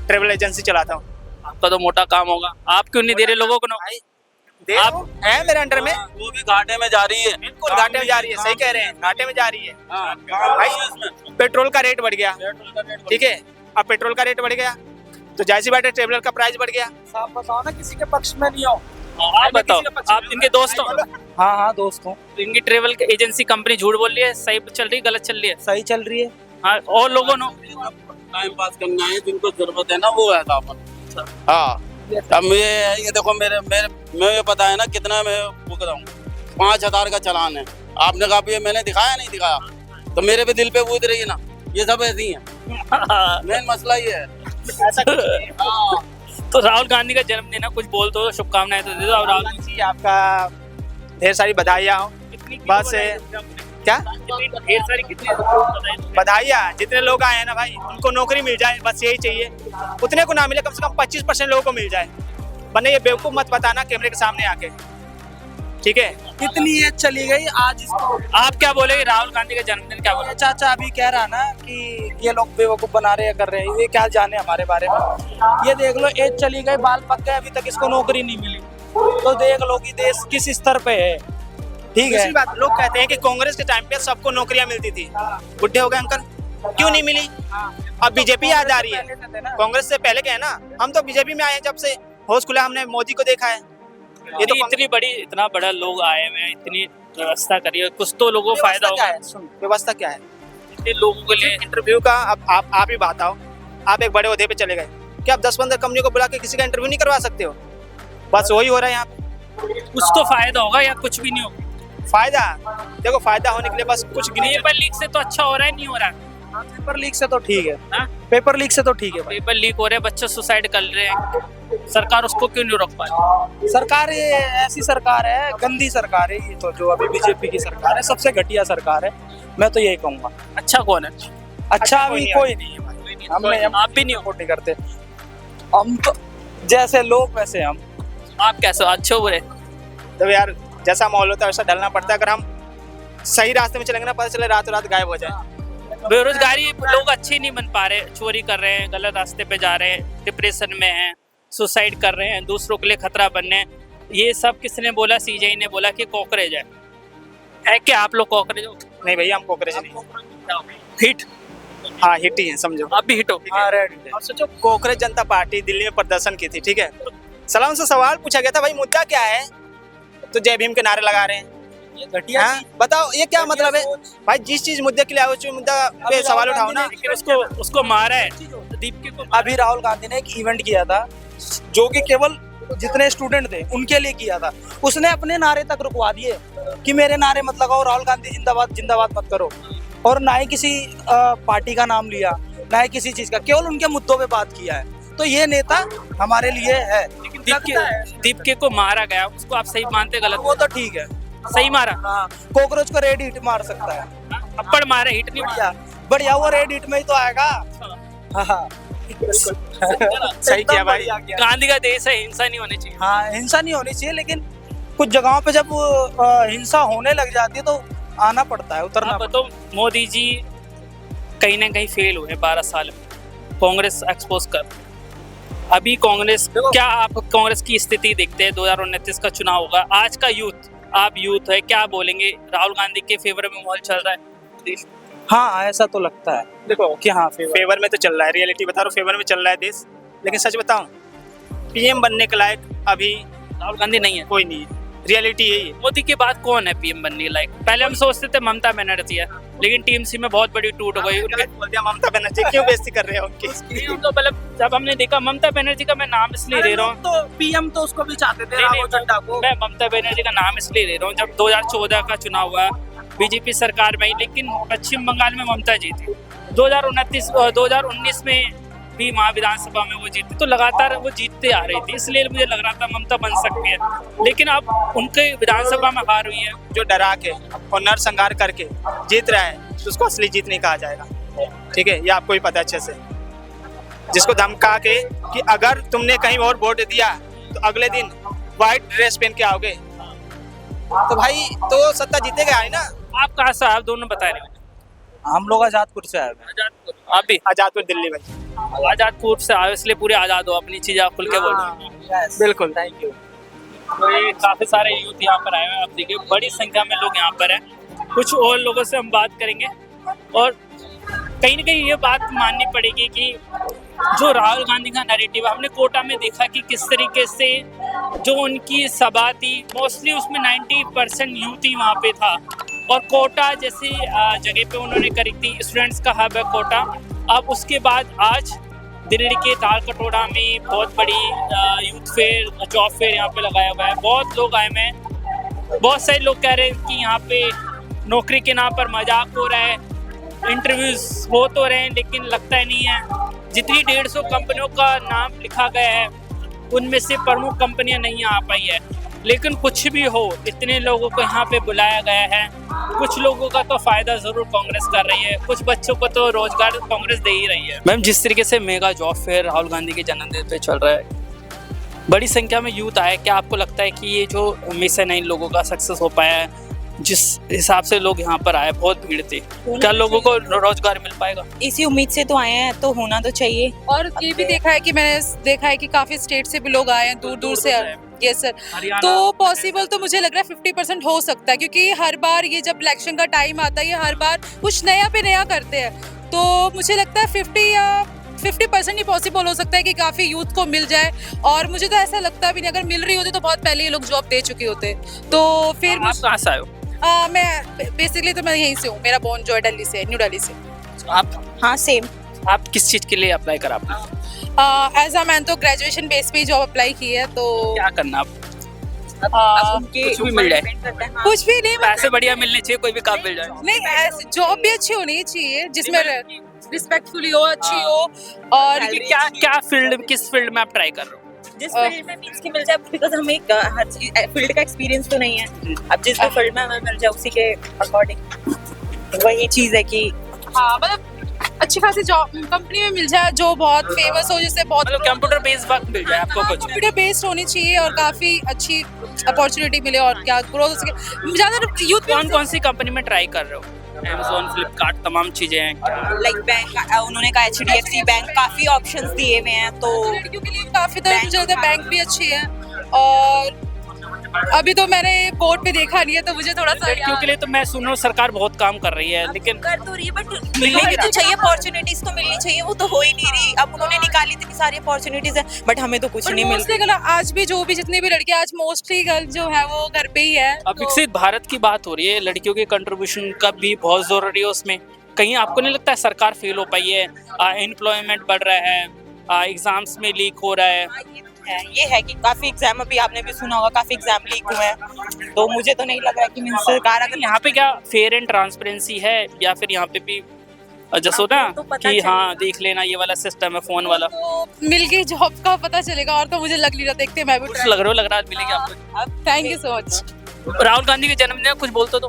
Speaker 16: ट्रेवल एजेंसी चलाता हूँ।
Speaker 1: आपका तो मोटा काम होगा, आप क्यों नहीं दे रहे लोगों को?
Speaker 16: आप हैं मेरे अंडर में,
Speaker 8: वो भी घाटे में जा रही है,
Speaker 16: बिल्कुल घाटे में जा रही है, सही कह रहे हैं, घाटे में जा रही है। भाई पेट्रोल का रेट बढ़ गया, ठीक है, अब पेट्रोल का रेट बढ़ गया तो जाहिर सी बात है ट्रेवलर का प्राइस बढ़ गया।
Speaker 4: आप बताओ ना, किसी के पक्ष में नहीं हो।
Speaker 1: आप बताओ, आप इनके दोस्त हो?
Speaker 4: हाँ हाँ दोस्त हूँ।
Speaker 1: तो इनकी ट्रेवल एजेंसी कंपनी झूठ बोल रही है, सही चल रही है, गलत चल रही है?
Speaker 4: सही चल रही है।
Speaker 1: हाँ, और लोगों ने
Speaker 8: टाइम पास करना है, जिनको जरूरत है ना वो है सामान। हाँ, अब ये देखो मुझे पता है ना कितना मैं भुग रहा हूँ, 5,000 का चालान है। आपने कहा ये मैंने दिखाया नहीं दिखाया, तो मेरे भी दिल पे बूझ रही है ना, ये सब ऐसी है। मेन मसला ये है।
Speaker 1: तो राहुल गांधी का जन्मदिन है, कुछ बोल दो, शुभकामनाएं तो दे दो। राहुल
Speaker 16: जी आपका ढेर सारी बधाइयाँ हो। बस क्या
Speaker 1: ढेर सारी कितनी
Speaker 16: बधाइयाँ, जितने लोग आए हैं ना भाई उनको नौकरी मिल जाए, बस यही चाहिए। उतने को ना मिले, कम से कम 25% लोगों को मिल जाए, वरना ये बेवकूफ मत बताना कैमरे के सामने आके, ठीक है।
Speaker 4: कितनी एज चली गई आज इसको।
Speaker 1: आप क्या बोलेंगे राहुल गांधी का जन्मदिन, क्या बोले?
Speaker 4: चाचा अभी कह रहा ना कि ये लोग बेवकूफ बना रहे हैं, कर रहे हैं, ये क्या जाने हमारे बारे में। ये देख लो, एज चली गई, बाल पक गए, अभी तक इसको नौकरी नहीं मिली, तो देख लो कि देश किस स्तर पे है, ठीक है।
Speaker 16: दूसरी बात, लोग कहते हैं कि कांग्रेस के टाइम पे सबको नौकरियां मिलती थी, बुढ़े हो गए अंकल, क्यों नहीं मिली? अब बीजेपी याद आ रही है, कांग्रेस से पहले क्या है ना, हम तो बीजेपी में आए हैं, जब से होश खुला हमने मोदी को देखा है।
Speaker 1: ये तो इतना बड़ा लोग आए हुए हैं, इतनी व्यवस्था करी है, कुछ तो लोगों को फायदा होगा।
Speaker 16: व्यवस्था क्या है
Speaker 1: इतने लोगों के लिए?
Speaker 16: इंटरव्यू का अब आप ही बात आओ, आप एक बड़े ओहदे पे चले गए, क्या आप 10-15 कंपनियों को बुला के किसी का इंटरव्यू नहीं करवा सकते हो? बस वही हो रहा है यहाँ पे।
Speaker 1: कुछ तो फायदा होगा या कुछ भी नहीं होगा?
Speaker 16: फायदा देखो, फायदा होने के लिए बस कुछ
Speaker 1: पेपर लीक से तो अच्छा हो रहा है, नहीं हो रहा है?
Speaker 4: पेपर लीक से तो ठीक है, पेपर लीक से तो ठीक है।
Speaker 1: पेपर लीक हो रहे हैं, बच्चे सुसाइड कर रहे हैं, सरकार उसको क्यों नहीं रोक पा रही?
Speaker 4: सरकार ये ऐसी सरकार है, गंदी सरकार है ये तो, जो अभी बीजेपी की सरकार है, सबसे घटिया सरकार है, मैं तो यही कहूँगा।
Speaker 1: अच्छा कौन है?
Speaker 4: अच्छा अभी कोई नहीं है,
Speaker 1: आप भी नहीं
Speaker 4: वोट नहीं करते, हम तो जैसे लोग वैसे हम।
Speaker 1: आप कैसे, अच्छे बुरे?
Speaker 16: तो यार जैसा माहौल होता है वैसा ढलना पड़ता है। अगर हम सही रास्ते में चलेंगे ना, पता चले रातों रात गायब हो जाए।
Speaker 1: बेरोजगारी, लोग अच्छे नहीं बन पा रहे, चोरी कर रहे हैं, गलत रास्ते पे जा रहे हैं, डिप्रेशन में हैं, सुसाइड कर रहे हैं, दूसरों के लिए खतरा बनने हैं। ये सब किसने बोला? सीजेआई ने बोला कि कॉकरेज है क्या आप लोग कॉकरेज हो?
Speaker 16: नहीं भैया, हम कॉकरेज नहीं।
Speaker 1: हिट?
Speaker 16: हाँ हिट ही है, समझो
Speaker 1: आप भी हिट हो।
Speaker 16: अब सोचो, कांग्रेस जनता पार्टी दिल्ली में प्रदर्शन की थी, ठीक है, सलाम से सवाल पूछा गया था, भाई मुद्दा क्या है, तो जय भीम के नारे लगा रहे हैं।
Speaker 4: ये घटिया
Speaker 16: बताओ ये क्या मतलब है भाई? जिस चीज मुद्दे के लिए आओ, मुद्दा पे सवाल उठाओ ना।
Speaker 1: उसको मारा है दीप को।
Speaker 4: अभी राहुल गांधी ने एक इवेंट किया था, जो कि केवल जितने स्टूडेंट थे उनके लिए किया था, उसने अपने नारे तक रुकवा दिए कि मेरे नारे मत लगाओ, राहुल गांधी जिंदाबाद जिंदाबाद मत करो, और ना ही किसी पार्टी का नाम लिया, ना ही किसी चीज का, केवल उनके मुद्दों पे बात किया है। तो ये नेता हमारे लिए है।
Speaker 1: दीपके को मारा गया, उसको आप सही मानते? गलत?
Speaker 4: वो तो ठीक है,
Speaker 1: सही मारा।
Speaker 4: हाँ, कॉकरोच को रेड हिट मार सकता है,
Speaker 1: थप्पड़ मारे, हिट नहीं मारा।
Speaker 4: बढ़िया, वो रेड हिट में ही तो आएगा। हाँ
Speaker 16: सही किया भाई।
Speaker 1: गांधी का देश है, हिंसा नहीं होनी चाहिए।
Speaker 4: हाँ, हिंसा नहीं होनी चाहिए, लेकिन कुछ जगहों पे जब हिंसा होने लग जाती है तो आना पड़ता है, उतरना।
Speaker 1: तो मोदी जी कहीं ना कहीं फेल हुए 12 साल में, कांग्रेस एक्सपोज कर। अभी कांग्रेस, क्या आप कांग्रेस की स्थिति देखते हैं? 2029 का चुनाव होगा, आज का यूथ, आप यूथ है, क्या बोलेंगे? राहुल गांधी के फेवर में माहौल चल रहा है?
Speaker 4: हाँ ऐसा तो लगता है,
Speaker 16: देखो
Speaker 4: कि हाँ
Speaker 16: फेवर में तो चल रहा है, रियलिटी बता रहा हूँ, फेवर में चल रहा है देश। लेकिन सच बताऊं, पीएम बनने के लायक अभी
Speaker 1: राहुल गांधी नहीं है,
Speaker 16: कोई नहीं है, रियलिटी यही है।
Speaker 1: मोदी के बाद कौन है पीएम बनने लायक? पहले हम सोचते थे ममता बनर्जी है, लेकिन टीम सी में बहुत बड़ी टूट हो गई।
Speaker 16: बोल दिया ममता बनर्जी, क्यों बेइज्जती कर रहे हो उनकी?
Speaker 1: तो मतलब जब हमने देखा ममता बनर्जी का, मैं नाम इसलिए ले रहा हूँ,
Speaker 4: तो पीएम तो उसको भी चाहते थे, राहुल चड्ढा को।
Speaker 1: मैं ममता बनर्जी का नाम इसलिए ले रहा हूँ, जब 2014 का चुनाव हुआ बीजेपी सरकार में, लेकिन पश्चिम बंगाल में ममता जीती। 2019 में भी वहाँ विधानसभा में वो जीती, तो लगातार वो जीतते आ रही थी, इसलिए मुझे लग रहा था ममता बन सकती है। लेकिन अब उनके विधानसभा में हार हुई है।
Speaker 16: जो डरा के और नरसंहार करके जीत रहा है, तो उसको असली जीत नहीं कहा जाएगा, ठीक है, ये आपको भी पता है अच्छे से। जिसको धमका के कि अगर तुमने कहीं और वोट दिया तो अगले दिन व्हाइट ड्रेस पहन के आओगे, तो भाई तो सत्ता जीतेगा है ना।
Speaker 1: आप कहाँ से? आप दोनों बता रहे हो।
Speaker 4: हम लोग आजादपुर से आए हैं।
Speaker 1: आजादपुर? आप भी?
Speaker 16: आजादपुर दिल्ली भाई।
Speaker 1: आजादपुर से आए, इसलिए पूरे आजाद हो, अपनी चीजें आप खुल के बोलो।
Speaker 16: बिल्कुल,
Speaker 4: थैंक यू।
Speaker 1: तो ये काफ़ी सारे यूथ यहाँ पर आए हुए हैं, आप देखिए बड़ी संख्या में लोग यहाँ पर हैं। कुछ और लोगों से हम बात करेंगे और कहीं ना कहीं ये बात माननी पड़ेगी कि जो राहुल गांधी का नैरेटिव हमने कोटा में देखा कि किस तरीके से जो उनकी सभा थी मोस्टली उसमें 90% यूथ ही वहाँ पे था और कोटा जैसी जगह पे उन्होंने करी थी, स्टूडेंट्स का हब है कोटा। अब उसके बाद आज दिल्ली के ताल कटोरा में बहुत बड़ी यूथ फेयर जॉब फेयर यहाँ पे लगाया हुआ है। बहुत लोग आए हुए हैं, बहुत सारे लोग कह रहे हैं कि यहाँ पे नौकरी के नाम पर मजाक हो रहा है, इंटरव्यूज हो तो रहे हैं लेकिन लगता ही नहीं है। जितनी 150 कंपनियों का नाम लिखा गया है उनमें से प्रमुख कंपनियां नहीं आ पाई है, लेकिन कुछ भी हो इतने लोगों को यहाँ पे बुलाया गया है। कुछ लोगों का तो फायदा जरूर कांग्रेस कर रही है, कुछ बच्चों को तो रोजगार कांग्रेस दे ही रही है। मैम, जिस तरीके से mega job fair Rahul Gandhi के जन्मदिन पे चल रहा है, बड़ी संख्या में यूथ आए, क्या आपको लगता है कि ये जो मिशन है इन लोगों का सक्सेस हो पाया है? जिस हिसाब से लोग यहाँ पर आए, बहुत भीड़ थी, क्या लोगों को रोजगार मिल पाएगा?
Speaker 17: इसी उम्मीद से तो आए हैं, तो होना तो चाहिए।
Speaker 2: और ये भी देखा है कि मैंने देखा है कि काफी स्टेट से भी लोग आए हैं, दूर दूर से। यस सर, तो पॉसिबल तो मुझे लग रहा है 50% हो सकता है, क्योंकि हर बार ये जब इलेक्शन का टाइम आता है ये हर बार कुछ नया पे नया करते हैं। तो मुझे लगता है 50% ही पॉसिबल हो सकता है कि काफ़ी यूथ को मिल जाए। और मुझे तो ऐसा लगता भी नहीं, अगर मिल रही होती तो बहुत पहले ये लोग जॉब दे चुके होते। तो फिर
Speaker 1: आप कहाँ से आए हो?
Speaker 2: मैं बेसिकली तो मैं यहीं से हूँ, मेरा बोर्न जो है दिल्ली से, न्यू दिल्ली से।
Speaker 1: आप?
Speaker 17: हाँ सेम।
Speaker 1: आप किस चीज़ के लिए अप्लाई करा आपने?
Speaker 2: एज अ मैंने तो ग्रेजुएशन बेस पे जॉब अप्लाई की है। तो
Speaker 1: क्या करना आप? कुछ भी मिल जाए,
Speaker 2: कुछ भी नहीं,
Speaker 1: पैसे बढ़िया मिलने चाहिए, कोई भी काम मिल जाए।
Speaker 2: नहीं, जॉब भी अच्छी होनी चाहिए जिसमें रिस्पेक्टफुली हो, अच्छी हो। और
Speaker 1: क्या फील्ड, किस फील्ड में आप ट्राई कर रहे हो?
Speaker 17: जिस फील्ड में मींस की मिल जाए, बिकॉज हमें हर फील्ड का एक्सपीरियंस तो नहीं है। अब जिस भी फील्ड में हमें मिल जाए उसी के अकॉर्डिंग वही चीज़ है कि
Speaker 2: हाँ, मतलब अच्छी खासी जॉब कंपनी में मिल जाए जो बहुत फेमस हो, जिससे बहुत
Speaker 1: कंप्यूटर बेस्ड वर्क मिल जाए आपको। कुछ
Speaker 2: कंप्यूटर बेस्ड होनी चाहिए और काफी अच्छी अपॉर्चुनिटी मिले और क्या ग्रोथ हो सके। ज्यादा यूथ
Speaker 1: कौन सी कंपनी में ट्राई कर रहे हो? Amazon, फ्लिपकार्ट, तमाम चीजें हैं।
Speaker 17: लाइक बैंक, उन्होंने कहा HDFC बैंक, काफी ऑप्शंस दिए हुए हैं, तो
Speaker 2: लड़कियों के लिए काफी तरह मुझे लगता है बैंक भी अच्छी है। और अभी तो मैंने बोर्ड पे देखा नहीं है, तो मुझे थोड़ा सा
Speaker 1: लड़कियों के लिए तो मैं सुन रहा हूँ सरकार बहुत काम कर रही है, लेकिन
Speaker 17: कर तो रही है, बट मिलनी भी तो चाहिए, अपॉर्चुनिटीज तो मिलनी चाहिए, वो तो हो ही नहीं रही। अब उन्होंने निकाली इतनी सारी अपॉर्चुनिटीज है, बट हमें तो कुछ नहीं मिल रहा।
Speaker 2: आज भी जो भी जितनी भी लड़कियां, आज मोस्टली गर्ल जो है वो घर पे ही है।
Speaker 1: अब विकसित भारत की बात हो रही है, लड़कियों के कंट्रीब्यूशन का भी बहुत जरूरी है उसमें। कहीं आपको नहीं लगता है सरकार फेल हो पाई है? एम्प्लॉयमेंट बढ़ रहा है, एग्जाम्स में लीक हो रहा है।
Speaker 17: ये है कि काफी एग्जाम, अभी आपने भी सुना होगा, काफी एग्जाम लीक हुए हैं। तो मुझे तो नहीं लग रहा है कि सरकार अगर
Speaker 1: यहाँ पे क्या फेयर एंड ट्रांसपेरेंसी है, या फिर यहाँ पे भी जैसे ना कि हाँ देख लेना ये वाला सिस्टम है फोन वाला?
Speaker 2: तो मिल गई जॉब का पता चलेगा, और तो मुझे लग नहीं रहा, देखते मैं भी
Speaker 1: लग रहा है मिलेगी आपको।
Speaker 2: Thank you so much.
Speaker 1: Rahul Gandhi के जन्मदिन कुछ बोल तो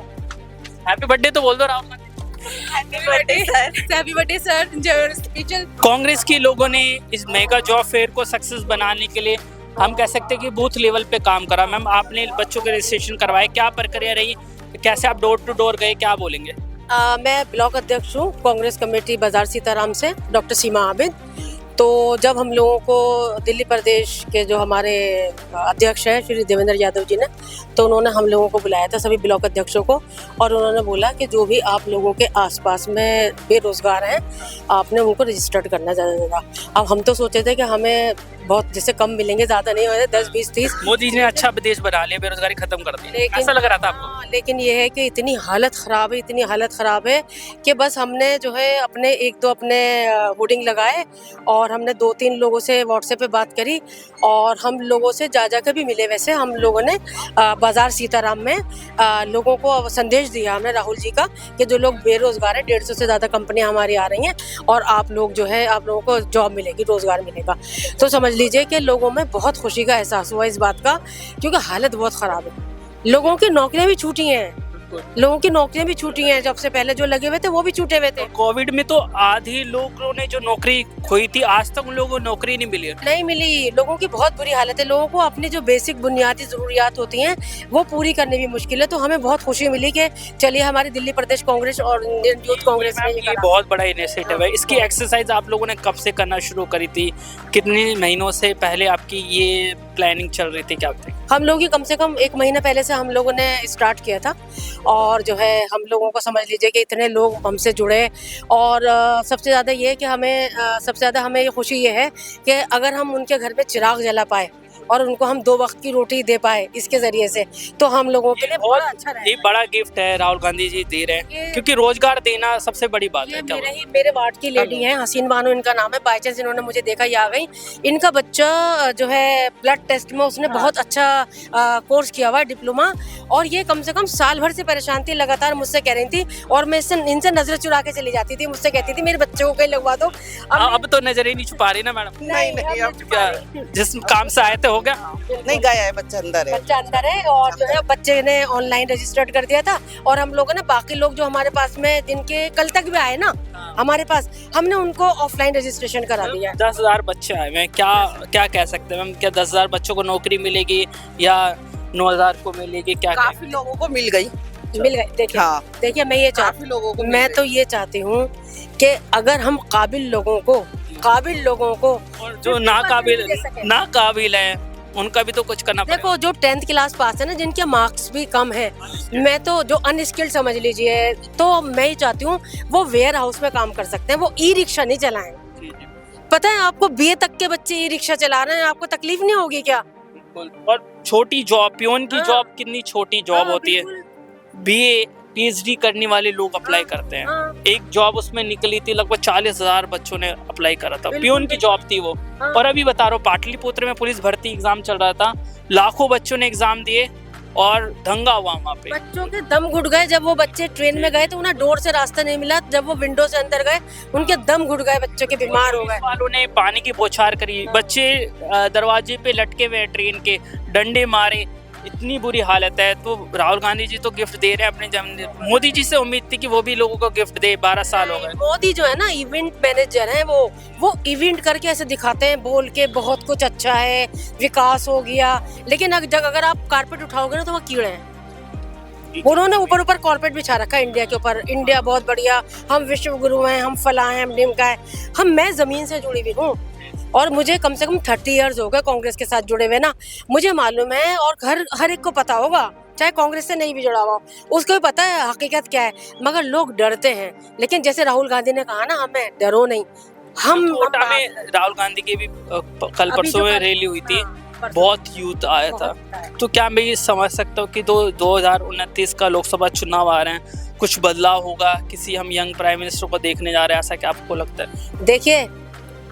Speaker 1: हैप्पी बर्थडे तो बोल दो Rahul Gandhi.
Speaker 2: Happy birthday sir.
Speaker 1: Congress के लोगों ने इस मेगा जॉब फेयर को सक्सेस बनाने के लिए हम कह सकते हैं कि बूथ लेवल पे काम करा। मैम, आपने बच्चों के रजिस्ट्रेशन करवाए, क्या प्रक्रिया रही, कैसे आप डोर टू डोर गए, क्या बोलेंगे?
Speaker 18: मैं ब्लॉक अध्यक्ष हूँ कांग्रेस कमेटी बाजार सीताराम से, डॉक्टर सीमा आबिद। तो जब हम लोगों को दिल्ली प्रदेश के जो हमारे अध्यक्ष हैं श्री देवेंद्र यादव जी ने, तो उन्होंने हम लोगों को बुलाया था, सभी ब्लॉक अध्यक्षों को, और उन्होंने बोला कि जो भी आप लोगों के आसपास में बेरोजगार हैं आपने उनको रजिस्टर्ड करना ज़्यादा। अब हम तो सोचे थे कि हमें बहुत जैसे कम मिलेंगे, ज़्यादा नहीं होते, 10, 20, 30।
Speaker 1: मोदी जी ने अच्छा देश बना लिया, बेरोजगारी खत्म कर दी, ऐसा लग रहा था आपको?
Speaker 18: लेकिन ये है कि इतनी हालत ख़राब है कि बस हमने जो है अपने 1-2 अपने होर्डिंग लगाए, और हमने 2-3 लोगों से व्हाट्सएप पे बात करी, और हम लोगों से जा के भी मिले। वैसे हम लोगों ने बाजार सीताराम में लोगों को संदेश दिया हमने राहुल जी का कि जो लोग बेरोजगार हैं, 150 से ज़्यादा कंपनियां हमारी आ रही हैं, और आप लोग जो है आप लोगों को जॉब मिलेगी, रोज़गार मिलेगा। तो समझ लीजिए कि लोगों में बहुत खुशी का एहसास हुआ इस बात का, क्योंकि हालत बहुत ख़राब है। लोगों की नौकरियां भी छूटी हैं, जब से पहले जो लगे हुए थे वो भी छूटे हुए थे।
Speaker 1: कोविड में तो आधी लोगों ने जो नौकरी खोई थी, आज तक उन लोगों को नौकरी नहीं
Speaker 18: मिली। लोगों की बहुत बुरी हालत है। लोगों को अपनी जो बेसिक बुनियादी जरूरियात होती हैं वो पूरी करने भी मुश्किल है। तो हमें बहुत खुशी मिली कि चलिए हमारी दिल्ली प्रदेश कांग्रेस और इंडियन यूथ कांग्रेस में
Speaker 1: ये बहुत बड़ा इनिशिएटिव है। इसकी एक्सरसाइज आप लोगों ने कब से करना शुरू करी थी? कितने महीनों से पहले आपकी ये प्लानिंग चल रही थी, क्या बताएं?
Speaker 18: हम लोग ही कम से कम 1 महीना पहले से हम लोगों ने स्टार्ट किया था और जो है हम लोगों को समझ लीजिए कि इतने लोग हमसे जुड़े और सबसे ज़्यादा ये है कि सबसे ज़्यादा हमें ये खुशी ये है कि अगर हम उनके घर में चिराग जला पाए और उनको हम 2 वक्त की रोटी दे पाए इसके ज़रिए से, तो हम लोगों के लिए बहुत अच्छा रहेगा।
Speaker 1: ये बड़ा गिफ्ट है राहुल गांधी जी दे रहे हैं, क्योंकि रोजगार देना सबसे बड़ी बात है। क्या
Speaker 18: मेरे वार्ड की लेडी हैं, हसीन बानो इनका नाम है, बाई चांस इन्होंने मुझे देखा ही आ गई। इनका बच्चा जो है ब्लड टेस्ट में उसने बहुत अच्छा कोर्स किया हुआ है, डिप्लोमा, और ये कम से कम साल भर से परेशान थी, लगातार मुझसे कह रही थी और मैं इनसे नजर चुरा के चली जाती थी, मुझसे कहती थी मेरे बच्चे को कहीं लगवा दो।
Speaker 1: अब तो नजर ही नहीं छुपा रही ना मैडम?
Speaker 18: नहीं, अब
Speaker 1: क्या जिस काम से आए थे हो गया?
Speaker 19: नहीं गया है, बच्चा अंदर है।
Speaker 18: बच्चा अंदर है और जो है बच्चे ने ऑनलाइन रजिस्टर्ड कर दिया था और हम लोगों ने बाकी लोग जो हमारे पास में जिनके कल तक भी आए ना हमारे पास, हमने उनको ऑफलाइन रजिस्ट्रेशन करा दिया।
Speaker 1: 10,000 बच्चे आए हैं, क्या कह सकते हैं मैम? क्या 10,000 बच्चों को नौकरी मिलेगी या 9,000 को मिलेगी? क्या
Speaker 19: काफी लोगों को मिल गई।
Speaker 18: देखिए
Speaker 19: हाँ।
Speaker 18: देखिए मैं ये चाहती
Speaker 19: लोगों को
Speaker 18: मैं तो ये चाहती हूँ कि अगर हम काबिल लोगों को
Speaker 1: और जो नाकाबिल है उनका भी तो कुछ करना पड़ेगा।
Speaker 18: देखो जो 10th क्लास पास है ना, जिनके मार्क्स भी कम है, मैं तो जो अनस्किल्ड समझ लीजिए, तो मैं ही चाहती हूँ वो वेयर हाउस में काम कर सकते हैं, वो ई रिक्शा नहीं चलाएं। पता है आपको BA तक के बच्चे ई रिक्शा चला रहे हैं, आपको तकलीफ नहीं होगी क्या?
Speaker 1: और छोटी जॉब, पियोन की जॉब कितनी छोटी जॉब होती है, BA PhD करने वाले लोग अप्लाई करते हैं। एक जॉब उसमें निकली थी, लगभग 40,000 बच्चों ने अप्लाई करा था, पियोन की जॉब थी वो। और अभी बता रहा हूँ पाटलिपुत्र में पुलिस भर्ती एग्जाम चल रहा था, लाखों बच्चों ने एग्जाम दिए और दंगा हुआ वहाँ पे।
Speaker 18: बच्चों के दम घुट गए जब वो बच्चे ट्रेन में गए तो उन्हें डोर से रास्ता नहीं मिला, जब वो विंडो से अंदर गए उनके दम घुट गए, बच्चों के बीमार हो गए।
Speaker 1: वालों ने पानी की बौछार करी, बच्चे दरवाजे पे लटके हुए ट्रेन के, डंडे मारे, इतनी बुरी हालत है। तो राहुल गांधी जी तो गिफ्ट दे रहे हैं अपने जन्मदिन। मोदी जी से उम्मीद थी कि वो भी लोगों को गिफ्ट दे, 12 साल हो गए।
Speaker 18: मोदी जो है ना इवेंट मैनेजर है, वो इवेंट करके ऐसे दिखाते हैं बोल के बहुत कुछ अच्छा है, विकास हो गया, लेकिन अगर आप कारपेट उठाओगे ना तो वो कीड़े हैं। उन्होंने ऊपर कॉर्पोरेट बिछा रखा है इंडिया के ऊपर, इंडिया बहुत बढ़िया, हम विश्व गुरु हैं, हम फला हैं, हम ढिमका है। मैं जमीन से जुड़ी हुई हूँ और मुझे कम से कम 30 इयर्स हो गए कांग्रेस के साथ जुड़े हुए ना, मुझे मालूम है और हर एक को पता होगा, चाहे कांग्रेस से नहीं भी जुड़ा हुआ उसको भी पता है हकीकत क्या है, मगर लोग डरते हैं। लेकिन जैसे राहुल गांधी ने कहा ना, हमें डरो नहीं। हम
Speaker 1: कोटा में राहुल गांधी की भी कल परसों में रैली हुई थी, बहुत यूथ आया था। तो क्या मैं ये समझ सकता हूँ कि 2029 का लोकसभा चुनाव आ रहे हैं, कुछ बदलाव होगा, किसी हम यंग प्राइम मिनिस्टर को देखने जा रहे हैं, ऐसा क्या आपको लगता है?
Speaker 18: देखिए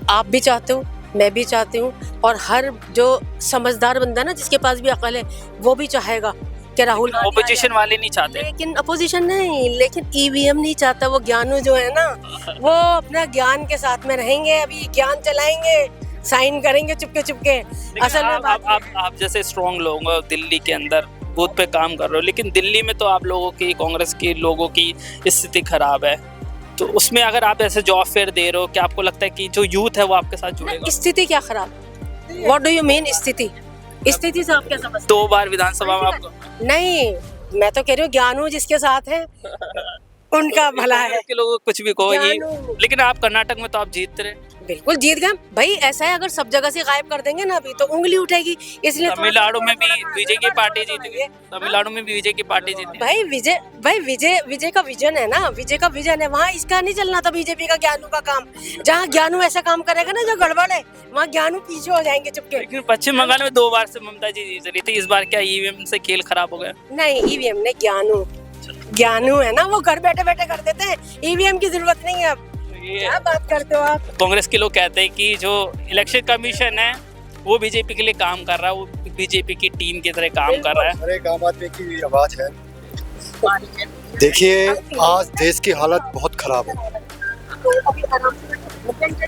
Speaker 18: आप भी चाहते हो, मैं भी चाहती हूँ, और हर जो समझदार बंदा ना जिसके पास भी अकल है वो भी चाहेगा कि राहुल गांधी।
Speaker 1: ऑपोजिशन वाले नहीं चाहते,
Speaker 18: लेकिन अपोजिशन नहीं, लेकिन ईवीएम नहीं चाहता। वो ज्ञानू जो है ना, वो अपना ज्ञान के साथ में रहेंगे, अभी ज्ञान चलाएंगे, साइन करेंगे चुपके। असल में
Speaker 1: आप जैसे स्ट्रॉन्ग लोग हो, दिल्ली के अंदर बूथ पे काम कर रहे हो, लेकिन दिल्ली में तो आप लोगों की, कांग्रेस के लोगों की स्थिति खराब है, तो उसमें अगर आप ऐसे जॉब फेयर दे रहे हो, क्या आपको लगता है कि जो यूथ है वो आपके साथ जुड़ेगा?
Speaker 18: स्थिति क्या खराब? व्हाट डू यू मीन स्थिति से आप क्या समझते?
Speaker 1: 2 बार विधानसभा में आपको
Speaker 18: नहीं, मैं तो कह रही हूँ ज्ञानू जिसके साथ है उनका भला है।
Speaker 1: के लोग कुछ भी कहो ये, लेकिन आप कर्नाटक में तो आप जीत रहे।
Speaker 18: बिल्कुल जीत गए भाई। ऐसा है अगर सब जगह से गायब कर देंगे ना अभी तो उंगली उठेगी, इसलिए
Speaker 1: तमिलनाडु में भी विजय की पार्टी जीत गई, तमिलनाडु में भी विजय की पार्टी जीती।
Speaker 18: भाई विजय का विजन है ना, विजय का विजन है, वहाँ इसका नहीं चलना था बीजेपी का, ज्ञानू का काम। जहाँ ज्ञानू ऐसा काम करेगा ना जो गड़बड़ है, वहाँ ज्ञानू पीछे हो जाएंगे चुपके।
Speaker 1: लेकिन पश्चिम बंगाल में 2 बार से ममता जी जीत रही थी, इस बार क्या ईवीएम से खेल खराब हो गया?
Speaker 18: नहीं, ईवीएम ने ज्ञानू है ना, वो घर बैठे बैठे कर देते हैं, ईवीएम की जरूरत नहीं है। अब क्या बात करते हो आप?
Speaker 1: कांग्रेस के लोग कहते हैं कि जो इलेक्शन कमीशन है वो बीजेपी के लिए काम कर रहा है, वो बीजेपी की टीम की तरह काम कर रहा है।
Speaker 20: हर एक आम आदमी की आवाज है। देखिए आज देश की हालत बहुत खराब है,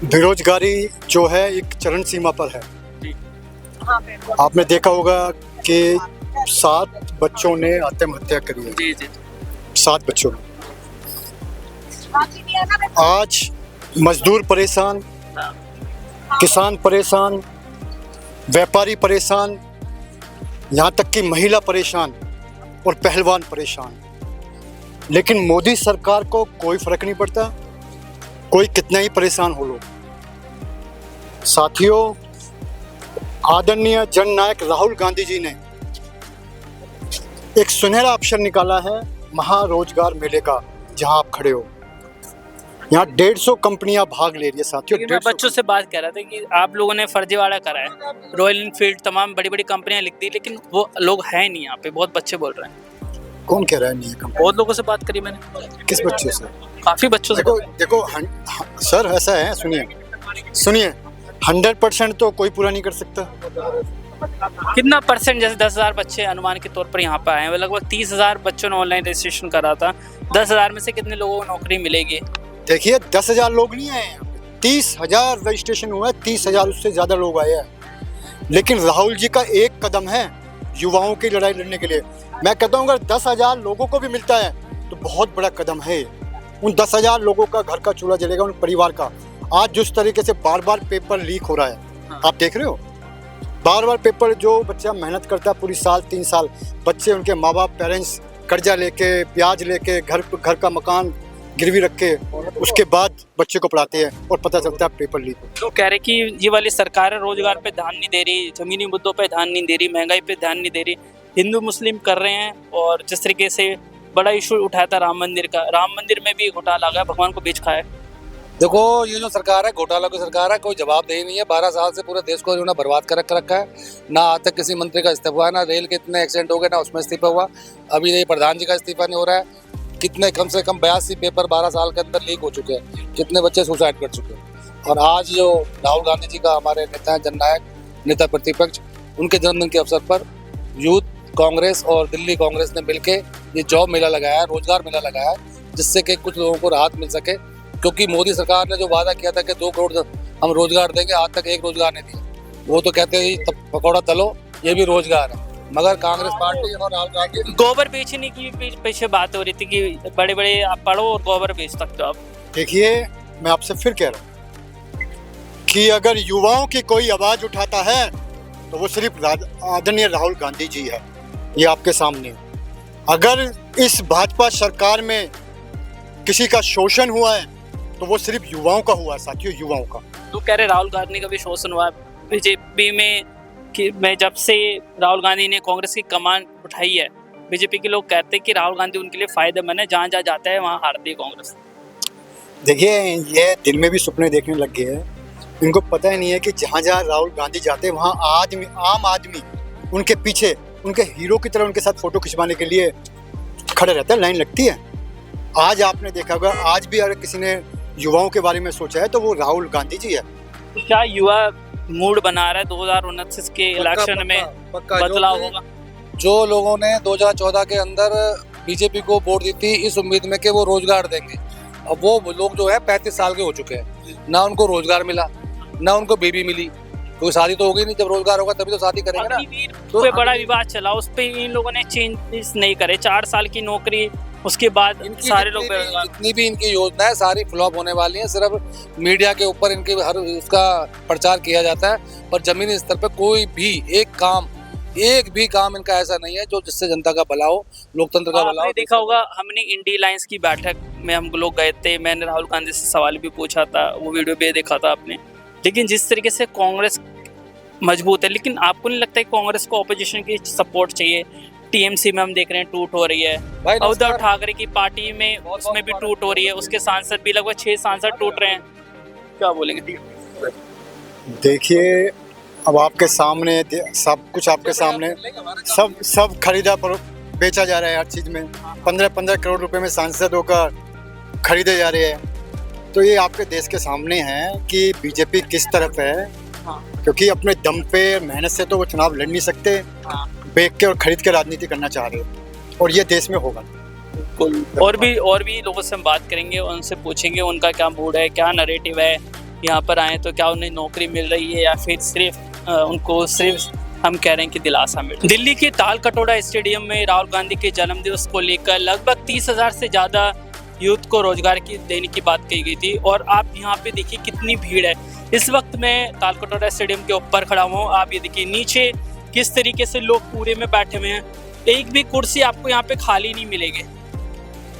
Speaker 20: बेरोजगारी जो है एक चरम सीमा पर है। आपने देखा होगा कि 7 बच्चों ने आत्महत्या करी है, 7 बच्चों ने। आज मजदूर परेशान, किसान परेशान, व्यापारी परेशान, यहाँ तक कि महिला परेशान और पहलवान परेशान। लेकिन मोदी सरकार को कोई फर्क नहीं पड़ता, कोई कितना ही परेशान हो लो। साथियों आदरणीय जननायक राहुल गांधी जी ने एक सुनहरा अवसर निकाला है महारोजगार मेले का, जहां आप खड़े हो। यहाँ 150 कंपनियां भाग ले रही है साथियों।
Speaker 1: मैं बच्चों से बात कर रहा था कि आप लोगों ने फर्जीवाड़ा करा है, रॉयल एनफील्ड तमाम बड़ी बड़ी कंपनियां लिख दी, लेकिन वो लोग हैं नहीं यहाँ पे। बहुत बच्चे बोल रहे हैं।
Speaker 20: कौन कह रहा है नहीं है कंपनी?
Speaker 1: बहुत लोगों से बात करी मैंने।
Speaker 20: किस बच्चे से?
Speaker 1: काफी बच्चों से।
Speaker 20: देखो सर, ऐसा है, सुनिए 100% तो कोई पूरा नहीं कर सकता।
Speaker 1: कितना परसेंट? जैसे 10,000 बच्चे अनुमान के तौर पर यहाँ पे आए हैं, लगभग 30,000 बच्चों ने ऑनलाइन रजिस्ट्रेशन करा था। 10,000 में से कितने लोगों को नौकरी मिलेगी?
Speaker 20: देखिए 10,000 लोग नहीं आए, 30,000 रजिस्ट्रेशन हुआ है, 30,000 उससे ज़्यादा लोग आए हैं। लेकिन राहुल जी का एक कदम है युवाओं की लड़ाई लड़ने के लिए। मैं कहता हूँ अगर 10,000 लोगों को भी मिलता है तो बहुत बड़ा कदम है। उन 10,000 लोगों का घर का चूल्हा जलेगा, उन परिवार का। आज जिस तरीके से बार बार पेपर लीक हो रहा है, आप देख रहे हो, बार बार पेपर, जो बच्चा मेहनत करता है पूरी साल 3 साल, बच्चे उनके माँ बाप पेरेंट्स कर्जा लेके, ब्याज लेके, घर का मकान गिरवी रख के, उसके बाद बच्चे को पढ़ाते हैं और पता चलता है पेपर लीक।
Speaker 1: तो कह रहे कि ये वाली सरकार रोजगार पे ध्यान नहीं दे रही, जमीनी मुद्दों पे ध्यान नहीं दे रही, महंगाई पे ध्यान नहीं दे रही, हिंदू मुस्लिम कर रहे हैं। और जिस तरीके से बड़ा इशू उठाया था राम मंदिर का, राम मंदिर में भी घोटाला आ गया, भगवान को बेच खाया।
Speaker 21: देखो ये जो सरकार है, घोटाला की सरकार है, कोई जवाबदेही नहीं है। 12 साल से पूरे देश को इन्होंने बर्बाद कर रखा है। ना आज तक किसी मंत्री का इस्तीफा, ना रेल के इतने एक्सीडेंट हो गए, ना उसमें इस्तीफा हुआ। अभी ये प्रधान जी का इस्तीफा नहीं हो रहा है। कितने कम से कम 82 पेपर 12 साल के अंदर लीक हो चुके हैं। कितने बच्चे सुसाइड कर चुके हैं। और आज जो राहुल गांधी जी का, हमारे नेता हैं, जननायक नेता प्रतिपक्ष, उनके जन्मदिन के अवसर पर यूथ कांग्रेस और दिल्ली कांग्रेस ने मिलकर ये जॉब मेला लगाया है, रोजगार मेला लगाया है, जिससे कि कुछ लोगों को राहत मिल सके। क्योंकि मोदी सरकार ने जो वादा किया था कि 2 करोड़ हम रोजगार देंगे, आज तक 1 रोजगार नहीं दिया। वो तो कहते हैं पकौड़ा तलो, ये भी रोजगार है। मगर कांग्रेस पार्टी और राहुल गांधी,
Speaker 1: गोबर बेचने की पीछे बात हो रही थी कि बड़े बड़े आप पढ़ो और गोबर बेच सकते हो आप।
Speaker 20: देखिए मैं आपसे फिर कह रहा हूँ कि अगर युवाओं की कोई आवाज उठाता है तो वो सिर्फ आदरणीय राहुल गांधी जी है। ये आपके सामने। अगर इस भाजपा सरकार में किसी का शोषण हुआ है तो वो सिर्फ युवाओं का हुआ है साथियों, युवाओं का।
Speaker 1: तो कह रहे राहुल गांधी का भी शोषण हुआ बीजेपी में, कि मैं जब से राहुल गांधी ने कांग्रेस की कमान उठाई है, बीजेपी के लोग कहते हैं कि राहुल गांधी उनके लिए फायदेमंद है, जहाँ जहाँ जाता है वहाँ हारती है कांग्रेस।
Speaker 20: देखिए ये दिन में भी सपने देखने लग गए हैं। इनको पता ही नहीं है कि जहाँ जहाँ राहुल गांधी जाते हैं वहाँ आम आदमी उनके पीछे, उनके हीरो की तरह उनके साथ फोटो खिंचवाने के लिए खड़े रहता है, लाइन लगती है। आज आपने देखा होगा, आज भी अगर किसी ने युवाओं के बारे में सोचा है तो वो राहुल गांधी जी है।
Speaker 1: क्या युवा मूड बना रहा है 2029 के इलेक्शन में बदलाव होगा?
Speaker 21: जो लोगों ने 2014 के अंदर बीजेपी को वोट दी थी इस उम्मीद में कि वो रोजगार देंगे, अब वो लोग जो है 35 साल के हो चुके हैं। ना उनको रोजगार मिला, ना उनको बेबी मिली। कोई शादी तो होगी नहीं, जब रोजगार होगा तभी तो शादी करेंगे ना।
Speaker 1: तो बड़ा विवाद चला, उस पे इन लोगों ने चेंजेस नहीं करे। 4 साल की नौकरी, उसके बाद सारे लोग बेरोजगार।
Speaker 21: जितनी भी इनकी योजना है सारी फ्लॉप होने वाली है। सिर्फ मीडिया के ऊपर इनके हर उसका प्रचार किया जाता है, पर जमीनी स्तर पर कोई भी एक भी काम इनका ऐसा नहीं है जो जिससे जनता का भला हो, लोकतंत्र का भला हो।
Speaker 1: देखा होगा, हमने इंडी लाइंस की बैठक में हम लोग गए थे, मैंने राहुल गांधी से सवाल भी पूछा था, वो वीडियो भी देखा था आपने। लेकिन जिस तरीके से कांग्रेस मजबूत है, लेकिन आपको नहीं लगता है कांग्रेस को ऑपोजिशन की सपोर्ट चाहिए? टीएमसी में हम देख रहे हैं टूट हो रही है, उद्धव ठाकरे की पार्टी में उसमें भी टूट हो रही है, उसके सांसद भी लगभग 6 सांसद टूट रहे हैं। क्या बोलेंगे?
Speaker 20: देखिए अब आपके सामने सब कुछ, आपके सामने सब खरीदा पर बेचा जा रहा है। हर चीज़ में 15-15 करोड़ रुपए में सांसद होकर खरीदे जा रहे हैं। तो ये आपके देश के सामने है कि बीजेपी किस तरफ है। क्योंकि अपने दम पे मेहनत से तो वो चुनाव लड़ नहीं सकते, बेच के और खरीद के राजनीति करना चाह रहे हैं, और ये देश में होगा।
Speaker 1: और भी लोगों से हम बात करेंगे, उनसे पूछेंगे उनका क्या मूड है, क्या नैरेटिव है, यहाँ पर आए तो क्या उन्हें नौकरी मिल रही है या फिर सिर्फ उनको सिर्फ हम कह रहे हैं कि दिलासा मिल। दिल्ली के ताल कटोरा स्टेडियम में राहुल गांधी के जन्मदिवस को लेकर लगभग 30,000 से ज़्यादा यूथ को रोजगार की देने की बात कही गई थी। और आप यहाँ पे देखिए कितनी भीड़ है। इस वक्त मैं ताल कटोरा स्टेडियम के ऊपर खड़ा हुआ हूँ। आप ये देखिए नीचे किस तरीके से लोग पूरे में बैठे हुए हैं, एक भी कुर्सी आपको यहाँ पे खाली नहीं मिलेगी।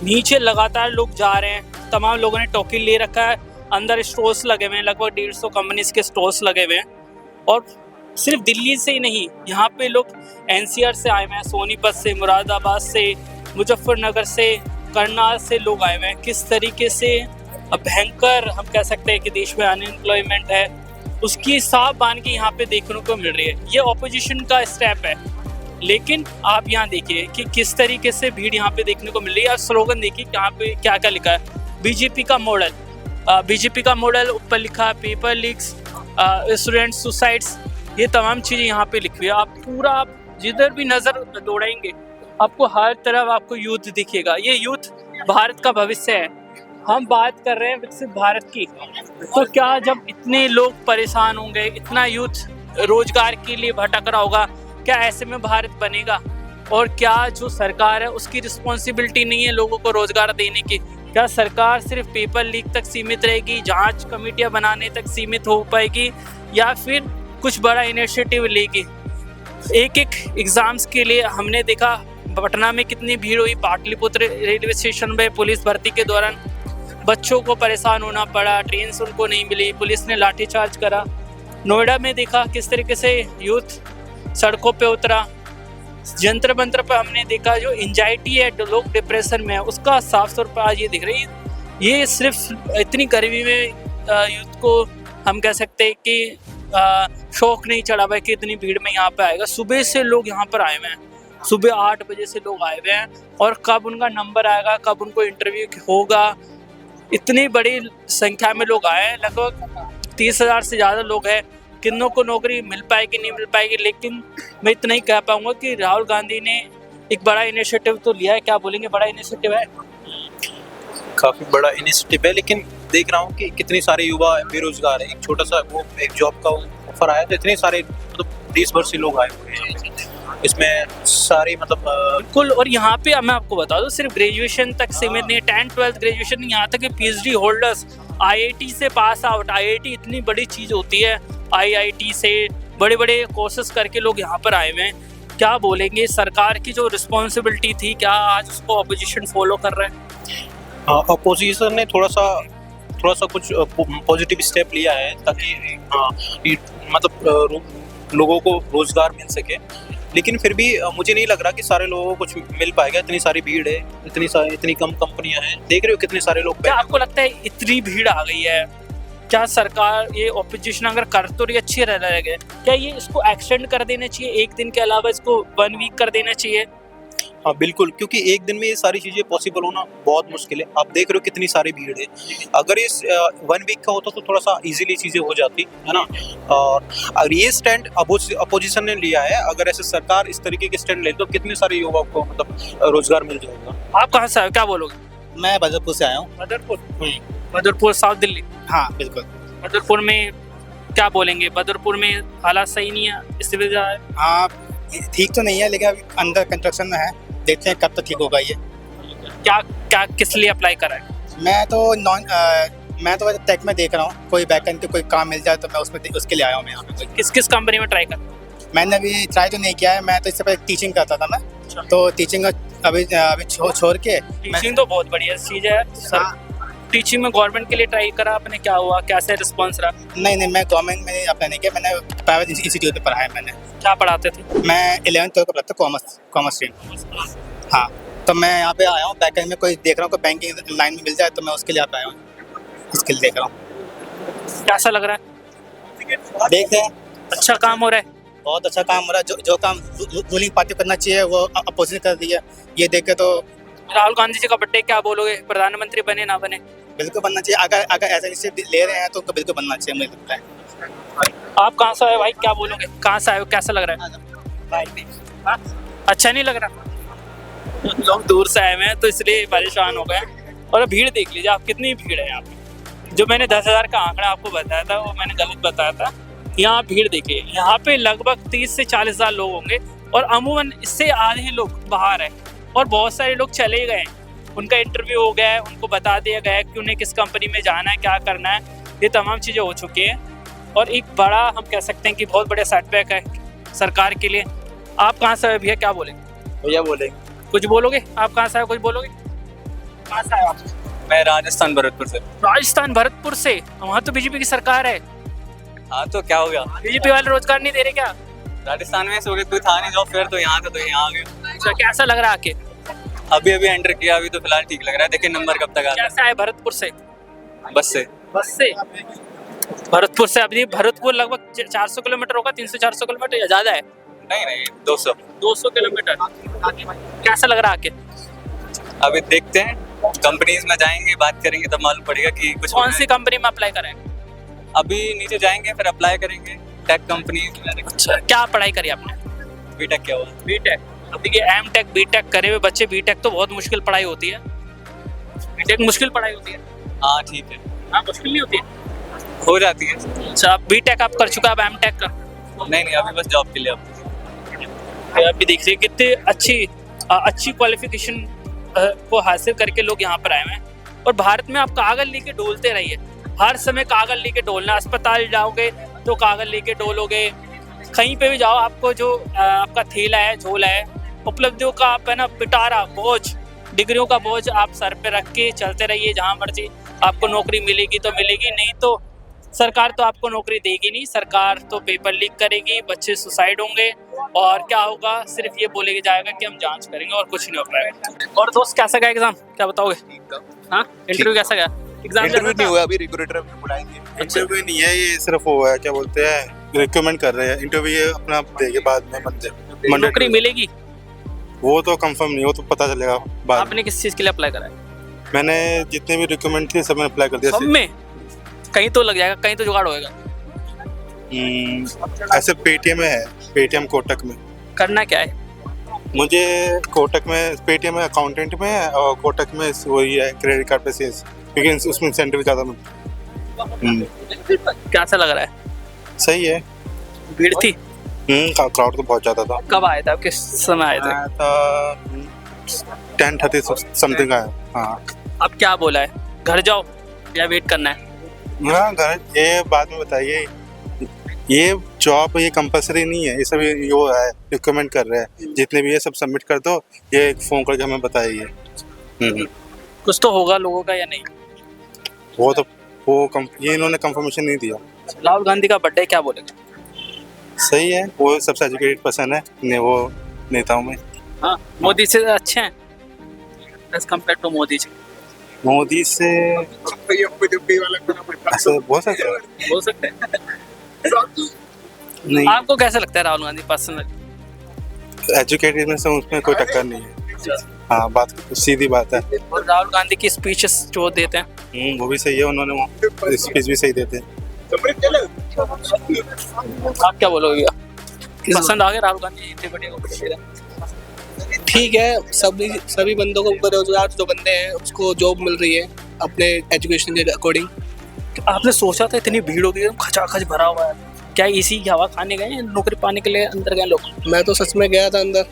Speaker 1: नीचे लगातार लोग जा रहे हैं, तमाम लोगों ने टोकन ले रखा है। अंदर स्टोर्स लगे हुए हैं, लगभग 150 कंपनीज के स्टोर्स लगे हुए हैं। और सिर्फ दिल्ली से ही नहीं, यहाँ पे लोग एनसीआर से आए हुए हैं, सोनीपत से, मुरादाबाद से, मुजफ्फरनगर से, करनाल से लोग आए हुए हैं। किस तरीके से भयंकर हम कह सकते हैं कि देश में अनएम्प्लॉयमेंट है, उसकी साफ बानगी यहाँ पे देखने को मिल रही है। ये ऑपोजिशन का स्टेप है, लेकिन आप यहाँ देखिए कि किस तरीके से भीड़ यहाँ पे देखने को मिल रही है। और स्लोगन देखिए यहाँ पे क्या क्या लिखा है, बीजेपी का मॉडल, बीजेपी का मॉडल ऊपर लिखा है, पेपर लीक्स, स्टूडेंट सुसाइड्स, ये तमाम चीज़ें यहाँ पे लिखी हुई है। आप पूरा आप जिधर भी नज़र दौड़ाएंगे आपको हर तरफ आपको यूथ दिखेगा। ये यूथ भारत का भविष्य है। हम बात कर रहे हैं विकसित भारत की, तो क्या जब इतने लोग परेशान होंगे, इतना यूथ रोजगार के लिए भटक रहा होगा, क्या ऐसे में भारत बनेगा? और क्या जो सरकार है उसकी रिस्पॉन्सिबिलिटी नहीं है लोगों को रोजगार देने की? क्या सरकार सिर्फ पेपर लीक तक सीमित रहेगी, जांच कमेटियां बनाने तक सीमित हो पाएगी, या फिर कुछ बड़ा इनिशिएटिव लेगी? एक एक एग्ज़ाम्स के लिए हमने देखा पटना में कितनी भीड़ हुई, पाटलिपुत्र रेलवे स्टेशन में पुलिस भर्ती के दौरान बच्चों को परेशान होना पड़ा, ट्रेन उनको नहीं मिली, पुलिस ने लाठीचार्ज करा। नोएडा में देखा किस तरीके से यूथ सड़कों पे उतरा। जंतर मंतर पर हमने देखा जो एंजाइटी है, लोग डिप्रेशन में है, उसका साफ तौर पर आज ये दिख रही है। ये सिर्फ इतनी गर्मी में यूथ को हम कह सकते हैं कि शौक नहीं चढ़ा हुआ कि इतनी भीड़ में यहाँ पे आएगा। सुबह से लोग यहाँ पर आए हुए हैं, सुबह 8 बजे से लोग आए हुए हैं, और कब उनका नंबर आएगा, कब उनको इंटरव्यू होगा, इतनी बड़ी संख्या में लोग आए हैं। लगभग 30,000 से ज़्यादा लोग हैं। किन्नों को नौकरी मिल पाएगी नहीं मिल पाएगी, लेकिन मैं इतना ही कह पाऊँगा कि राहुल गांधी ने एक बड़ा इनिशिएटिव तो लिया है। क्या बोलेंगे, बड़ा इनिशिएटिव है?
Speaker 9: काफ़ी बड़ा इनिशिएटिव है, लेकिन देख रहा हूँ कि कितने सारे युवा बेरोजगार है। एक छोटा सा वो एक जॉब का ऑफर आया तो इतने सारे मतलब देश भर से लोग आए हुए हैं इसमें सारे मतलब
Speaker 1: बिल्कुल। और यहाँ पे मैं आपको बता दूँ सिर्फ ग्रेजुएशन तक सीमित नहीं, 10th 12th ग्रेजुएशन नहीं, यहाँ तक कि PhD होल्डर्स, IIT से पास आउट, IIT इतनी बड़ी चीज़ होती है, IIT से बड़े बड़े कोर्सेज करके लोग यहाँ पर आए हुए हैं। क्या बोलेंगे, सरकार की जो रिस्पॉन्सिबिलिटी थी क्या आज उसको अपोजिशन फॉलो कर रहा है?
Speaker 9: अपोजिशन ने थोड़ा सा कुछ पॉजिटिव स्टेप लिया है ताकि मतलब लोगों को रोजगार मिल सके, लेकिन फिर भी मुझे नहीं लग रहा कि सारे लोगों को कुछ मिल पाएगा। इतनी सारी भीड़ है, इतनी कम कंपनियां हैं, देख रहे हो कितने सारे लोग।
Speaker 1: क्या आपको लगता है इतनी भीड़ आ गई है, क्या सरकार ये ऑपोजिशन अगर कर तो रही अच्छी रह गए, क्या ये इसको एक्सटेंड कर देना चाहिए, एक दिन के अलावा इसको 1 वीक कर देना चाहिए?
Speaker 9: हाँ बिल्कुल, क्योंकि एक दिन में ये सारी चीज़ें पॉसिबल होना बहुत मुश्किल है। आप देख रहे हो कितनी सारी भीड़ है। अगर ये 1 वीक का होता तो थोड़ा सा इजीली चीज़ें हो जाती है ना। और ये स्टैंड अपोजिशन ने लिया है। अगर ऐसे सरकार इस तरीके के स्टैंड ले तो कितने सारे युवाओं को मतलब रोजगार मिल जाएगा।
Speaker 1: आप कहाँ से आए, क्या बोलोगे?
Speaker 22: मैं बदरपुर से आया हूँ।
Speaker 1: बदरपुर साउथ दिल्ली?
Speaker 22: हाँ बिल्कुल।
Speaker 1: बदरपुर में क्या बोलेंगे, बदरपुर में हालात सही नहीं है इस वजह है?
Speaker 22: हाँ ठीक तो नहीं है, लेकिन अभी अंडर कंस्ट्रक्शन में है, देखते हैं कब तक ठीक होगा ये।
Speaker 1: क्या किस लिए अप्लाई करा है?
Speaker 22: मैं तो टेक में देख रहा हूँ, कोई वैकेंसी कोई काम मिल जाए तो मैं उसके लिए आया हूँ मैं यहाँ पे।
Speaker 1: किस कंपनी में ट्राई कर?
Speaker 22: मैंने अभी ट्राई तो नहीं किया है, मैं तो इससे पहले टीचिंग करता था मैं, तो टीचिंग अभी छोड़ के।
Speaker 1: टीचिंग तो बहुत बढ़िया चीज़ है सर। टीचिंग में गवर्नमेंट के लिए ट्राई करा आपने, क्या हुआ, कैसे रिस्पॉन्स रहा?
Speaker 22: नहीं, मैं गवर्नमेंट में अप्लाई नहीं किया, मैंने प्राइवेट इंस्टीट्यूट में पढ़ा है मैंने।
Speaker 1: क्या पढ़ाते थे?
Speaker 22: मैं 11th 12th का पढ़ाता, कॉमर्स स्ट्रीम। हाँ, तो मैं यहाँ पे आया हूँ, बैकएंड में कोई देख रहा हूँ, कोई बैंकिंग लाइन में मिल जाए तो मैं उसके लिए आप आया हूँ, इसके लिए देख रहा हूँ।
Speaker 1: कैसा लग रहा है?
Speaker 22: देखते हैं।
Speaker 1: अच्छा काम हो रहा है?
Speaker 22: बहुत अच्छा काम हो रहा है। जो काम रूलिंग पार्टी करना चाहिए वो अपोजिशन कर रही है। ये देख के तो
Speaker 1: राहुल गांधी जी का बर्थडे, क्या बोलोगे, प्रधानमंत्री बने ना बने?
Speaker 22: बिल्कुल बनना चाहिए। अगर ऐसा इनिशिएटिव ले रहे हैं तो उनको बिल्कुल बनना चाहिए, मुझे लगता है।
Speaker 1: आप कहाँ से आए भाई, क्या बोलोगे, कहाँ से आए हो, कैसा लग रहा है? अच्छा नहीं लग रहा? लोग दूर से आए हुए हैं तो इसलिए परेशान हो गए। और भीड़ देख लीजिए आप, कितनी भीड़ है यहाँ पे। जो मैंने 10,000 का आंकड़ा आपको बताया था वो मैंने गलत बताया था। यहाँ भीड़ देखिए, यहाँ पे लगभग 30 से 40,000 लोग होंगे, और अमूमन इससे आधे लोग बाहर है, और बहुत सारे लोग चले गए, उनका इंटरव्यू हो गया है, उनको बता दिया गया है कि उन्हें किस कंपनी में जाना है, क्या करना है, ये तमाम चीज़ें हो चुकी हैं। और एक बड़ा हम कह सकते हैं कि बहुत बड़ा सेटबैक है सरकार के लिए। आप कहाँ से आए भैया, क्या बोलेंगे?
Speaker 9: भैया बोलेंगे,
Speaker 1: कुछ बोलोगे? आप कहाँ से आए, कुछ बोलोगे? कहाँ से आए आप?
Speaker 9: मैं राजस्थान भरतपुर से।
Speaker 1: राजस्थान भरतपुर से? वहाँ तो बीजेपी की सरकार है।
Speaker 12: हाँ तो क्या हो गया,
Speaker 1: बीजेपी वाले रोजगार नहीं दे रहे क्या?
Speaker 12: राजस्थान में सो कोई था नहीं जॉब फेयर, तो यहाँ था तो यहाँ आ गया।
Speaker 1: अच्छा, कैसा लग रहा है आके?
Speaker 12: अभी एंटर किया, अभी तो फिलहाल ठीक लग रहा है, देखिए नंबर कब तक आता
Speaker 1: कैसे आए भरतपुर से?
Speaker 12: है। बस से
Speaker 1: भरतपुर से अभी भरतपुर लगभग 400 किलोमीटर होगा, 300-400 किलोमीटर या ज्यादा है?
Speaker 12: नहीं 200
Speaker 1: किलोमीटर। कैसा लग रहा है आके?
Speaker 12: अभी देखते हैं, कंपनीज में जाएंगे, बात करेंगे तब मालूम पड़ेगा कि कुछ
Speaker 1: कौन सी कंपनी में अप्लाई करेंगे?
Speaker 12: अभी नीचे जाएंगे फिर अप्लाई करेंगे टेक कंपनी।
Speaker 1: अच्छा, क्या पढ़ाई करी आपने?
Speaker 12: बीटेक क्या हुआ?
Speaker 1: बीटेक। अब देखिए एम टेक बीटेक करे हुए बच्चे, बीटेक तो बहुत मुश्किल पढ़ाई होती है। बीटेक मुश्किल पढ़ाई होती है।
Speaker 12: हाँ ठीक है।
Speaker 1: हाँ, मुश्किल नहीं होती है,
Speaker 12: हो जाती है।
Speaker 1: अच्छा, बीटेक आप कर चुका, अब एम टेक का?
Speaker 12: नहीं अभी बस जॉब के लिए।
Speaker 1: अभी देख रहे कितनी अच्छी क्वालिफिकेशन को हासिल करके लोग यहाँ पर आए हैं। और भारत में आप कागज लेके डोलते रहिए, हर समय कागज लेके डोलना। अस्पताल जाओगे तो कागज लेके डोलोगे, कहीं पे भी जाओ आपको जो आपका थैला है, झोला है, उपलब्धियों का आप है ना पिटारा बोझ, डिग्रियों का बोझ आप सर पे रख के चलते रहिए। जहाँ मर्जी आपको नौकरी मिलेगी तो मिलेगी, नहीं तो सरकार तो आपको नौकरी देगी नहीं। सरकार तो पेपर लीक करेगी, बच्चे सुसाइड होंगे, और क्या होगा सिर्फ ये बोलेगा जाएगा कि हम जांच करेंगे और कुछ नहीं हो पाएगा। और दोस्त कैसा गया एग्जाम, क्या बताओगे? हाँ, इंटरव्यू कैसा गया? एग्जाम
Speaker 6: इंटरव्यू नहीं हुआ अभी, रिक्रूटर बुलाएंगे। इंटरव्यू नहीं है ये, सिर्फ वो है क्या बोलते हैं, रिक्रूटमेंट कर रहे हैं। इंटरव्यू अपना देंगे बाद में मंडे।
Speaker 1: नौकरी मिलेगी
Speaker 6: वो तो कंफर्म नहीं, वो तो पता चलेगा बाद।
Speaker 1: आपने किस चीज़ के लिए अप्लाई करा है?
Speaker 6: मैंने जितने भी रिक्रूटमेंट थे सब में अप्लाई कर दिया।
Speaker 1: सब में? कहीं तो लग जाएगा, कहीं तो जुगाड़ होएगा।
Speaker 6: ऐसे पेटीएम में है, पेटीएम कोटक में।
Speaker 1: करना क्या है?
Speaker 6: मुझे कोटक में, पेटीएम में अकाउंटेंट में है और कोटक में वही है क्रेडिट कार्ड पे सेल्स, क्योंकि उसमें इंसेंटिव ज़्यादा मिलता।
Speaker 1: कैसा लग रहा है?
Speaker 6: सही है।
Speaker 1: भीड़ थी?
Speaker 6: क्राउड तो बहुत ज़्यादा था।
Speaker 1: कब आए थे, किस समय आए थे?
Speaker 6: 10:30 समथिंग आया। हाँ।
Speaker 1: अब क्या बोला है, घर जाओ या वेट करना है?
Speaker 6: हाँ घर, ये बाद में बताइए। ये जॉब ये कंपलसरी नहीं है, ये सब यो है, रिकमेंड कर रहे हैं। जितने भी ये सब सबमिट कर दो, ये एक फ़ोन करके हमें बताइए।
Speaker 1: कुछ तो होगा लोगों का या नहीं?
Speaker 6: ये इन्होंने कंफर्मेशन नहीं दिया।
Speaker 1: राहुल गांधी का बर्थडे, क्या बोलेगा?
Speaker 6: सही है, वो सबसे एजुकेटेड पर्सन है ने वो नेताओं में।
Speaker 1: हाँ, मोदी से अच्छे हैं as compare to Modi ji?
Speaker 6: Modi से ऐसा बोल सकते हैं? नहीं।
Speaker 1: आपको कैसा लगता है राहुल गांधी पर्सनली?
Speaker 6: एजुकेटेड में से उसमें कोई टक्कर नहीं है। हाँ, बात सीधी बात है।
Speaker 1: और राहुल गांधी की स्पीचेस जो देते हैं
Speaker 6: वो भी सही है, उन्होंने स्पीच भी सही देते हैं।
Speaker 1: आप क्या बोलोगे? पसंद आ गया राहुल गांधी इतने बढ़िया?
Speaker 11: ठीक है, सभी बंदों को बेरोजगार जो बंदे हैं उसको जॉब मिल रही है अपने एजुकेशन के अकॉर्डिंग।
Speaker 1: आपने सोचा था इतनी भीड़ होगी, खचाखच भरा हुआ है, क्या एसी की हवा खाने गए नौकरी पाने के लिए अंदर गए लोग?
Speaker 11: मैं तो सच में गया था अंदर।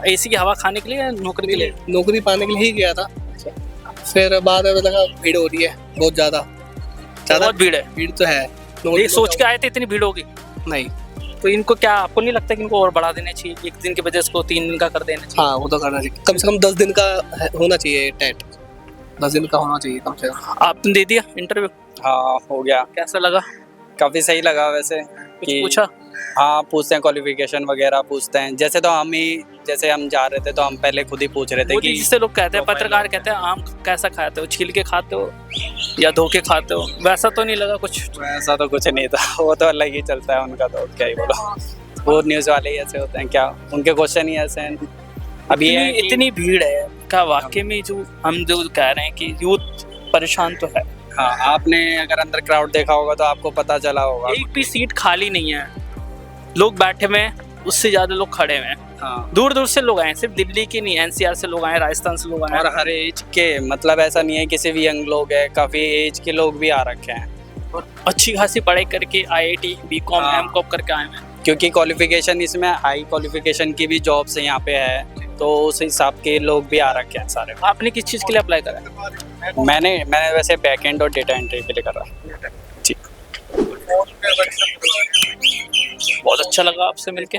Speaker 1: एसी की हवा खाने के लिए, नौकरी के लिए?
Speaker 11: नौकरी पाने के लिए ही गया था। फिर बाद में लगा भीड़ हो रही है बहुत ज़्यादा।
Speaker 1: बहुत भीड़ है?
Speaker 11: भीड़ तो है।
Speaker 1: ये सोच के आए थे इतनी भीड़ होगी?
Speaker 11: नहीं।
Speaker 1: तो इनको क्या, आपको नहीं लगता कि इनको और बढ़ा देना चाहिए, एक दिन के बजाय इसको 3 दिन का कर देना चाहिए?
Speaker 11: हाँ, वो तो करना चाहिए, कम से कम 10 दिन का होना चाहिए टेट, 10 दिन का होना चाहिए कम से कम।
Speaker 1: आपने दे दिया इंटरव्यू?
Speaker 12: हाँ हो गया।
Speaker 1: कैसा लगा?
Speaker 12: काफ़ी सही लगा वैसे।
Speaker 1: कि पूछा?
Speaker 12: हाँ, पूछते हैं क्वालिफिकेशन वगैरह पूछते हैं। जैसे हम जा रहे थे तो हम पहले खुद ही पूछ रहे थे कि
Speaker 1: जिससे लोग कहते हैं, पत्रकार कहते हैं आम कैसा खाते हो, छील के खाते हो या धो के खाते हो, वैसा तो नहीं लगा कुछ?
Speaker 12: वैसा तो कुछ नहीं था, वो तो अलग ही चलता है उनका, तो क्या ही बोलो। वो न्यूज़ वाले ही ऐसे होते हैं, क्या उनके क्वेश्चन ही ऐसे हैं। अब ये
Speaker 1: इतनी भीड़ है क्या वाकई में, जो हम जो कह रहे हैं कि यूथ परेशान तो है?
Speaker 12: हाँ, आपने अगर अंदर क्राउड देखा होगा तो आपको पता चला होगा,
Speaker 1: एक भी सीट खाली नहीं है, लोग बैठे हुए हैं, उससे ज्यादा लोग खड़े हुए हैं।
Speaker 12: हाँ,
Speaker 1: दूर दूर से लोग आए, सिर्फ दिल्ली के नहीं, एनसीआर से लोग आए, राजस्थान से लोग आए,
Speaker 12: और हर एज के, मतलब ऐसा नहीं है किसी भी यंग लोग है, काफी एज के लोग भी आ रखे हैं।
Speaker 1: और अच्छी खासी पढ़ाई करके IIT BCom MCom करके आए हैं,
Speaker 12: क्योंकि क्वालिफिकेशन इसमें हाई क्वालिफिकेशन की भी जॉब्स यहाँ पे है, तो उस हिसाब के लोग भी आ रखे हैं सारे।
Speaker 1: आपने किस चीज़ के लिए अप्लाई करा?
Speaker 12: मैंने वैसे बैकएंड और डेटा एंट्री के लिए करा जी।
Speaker 1: बहुत अच्छा लगा आपसे मिलके।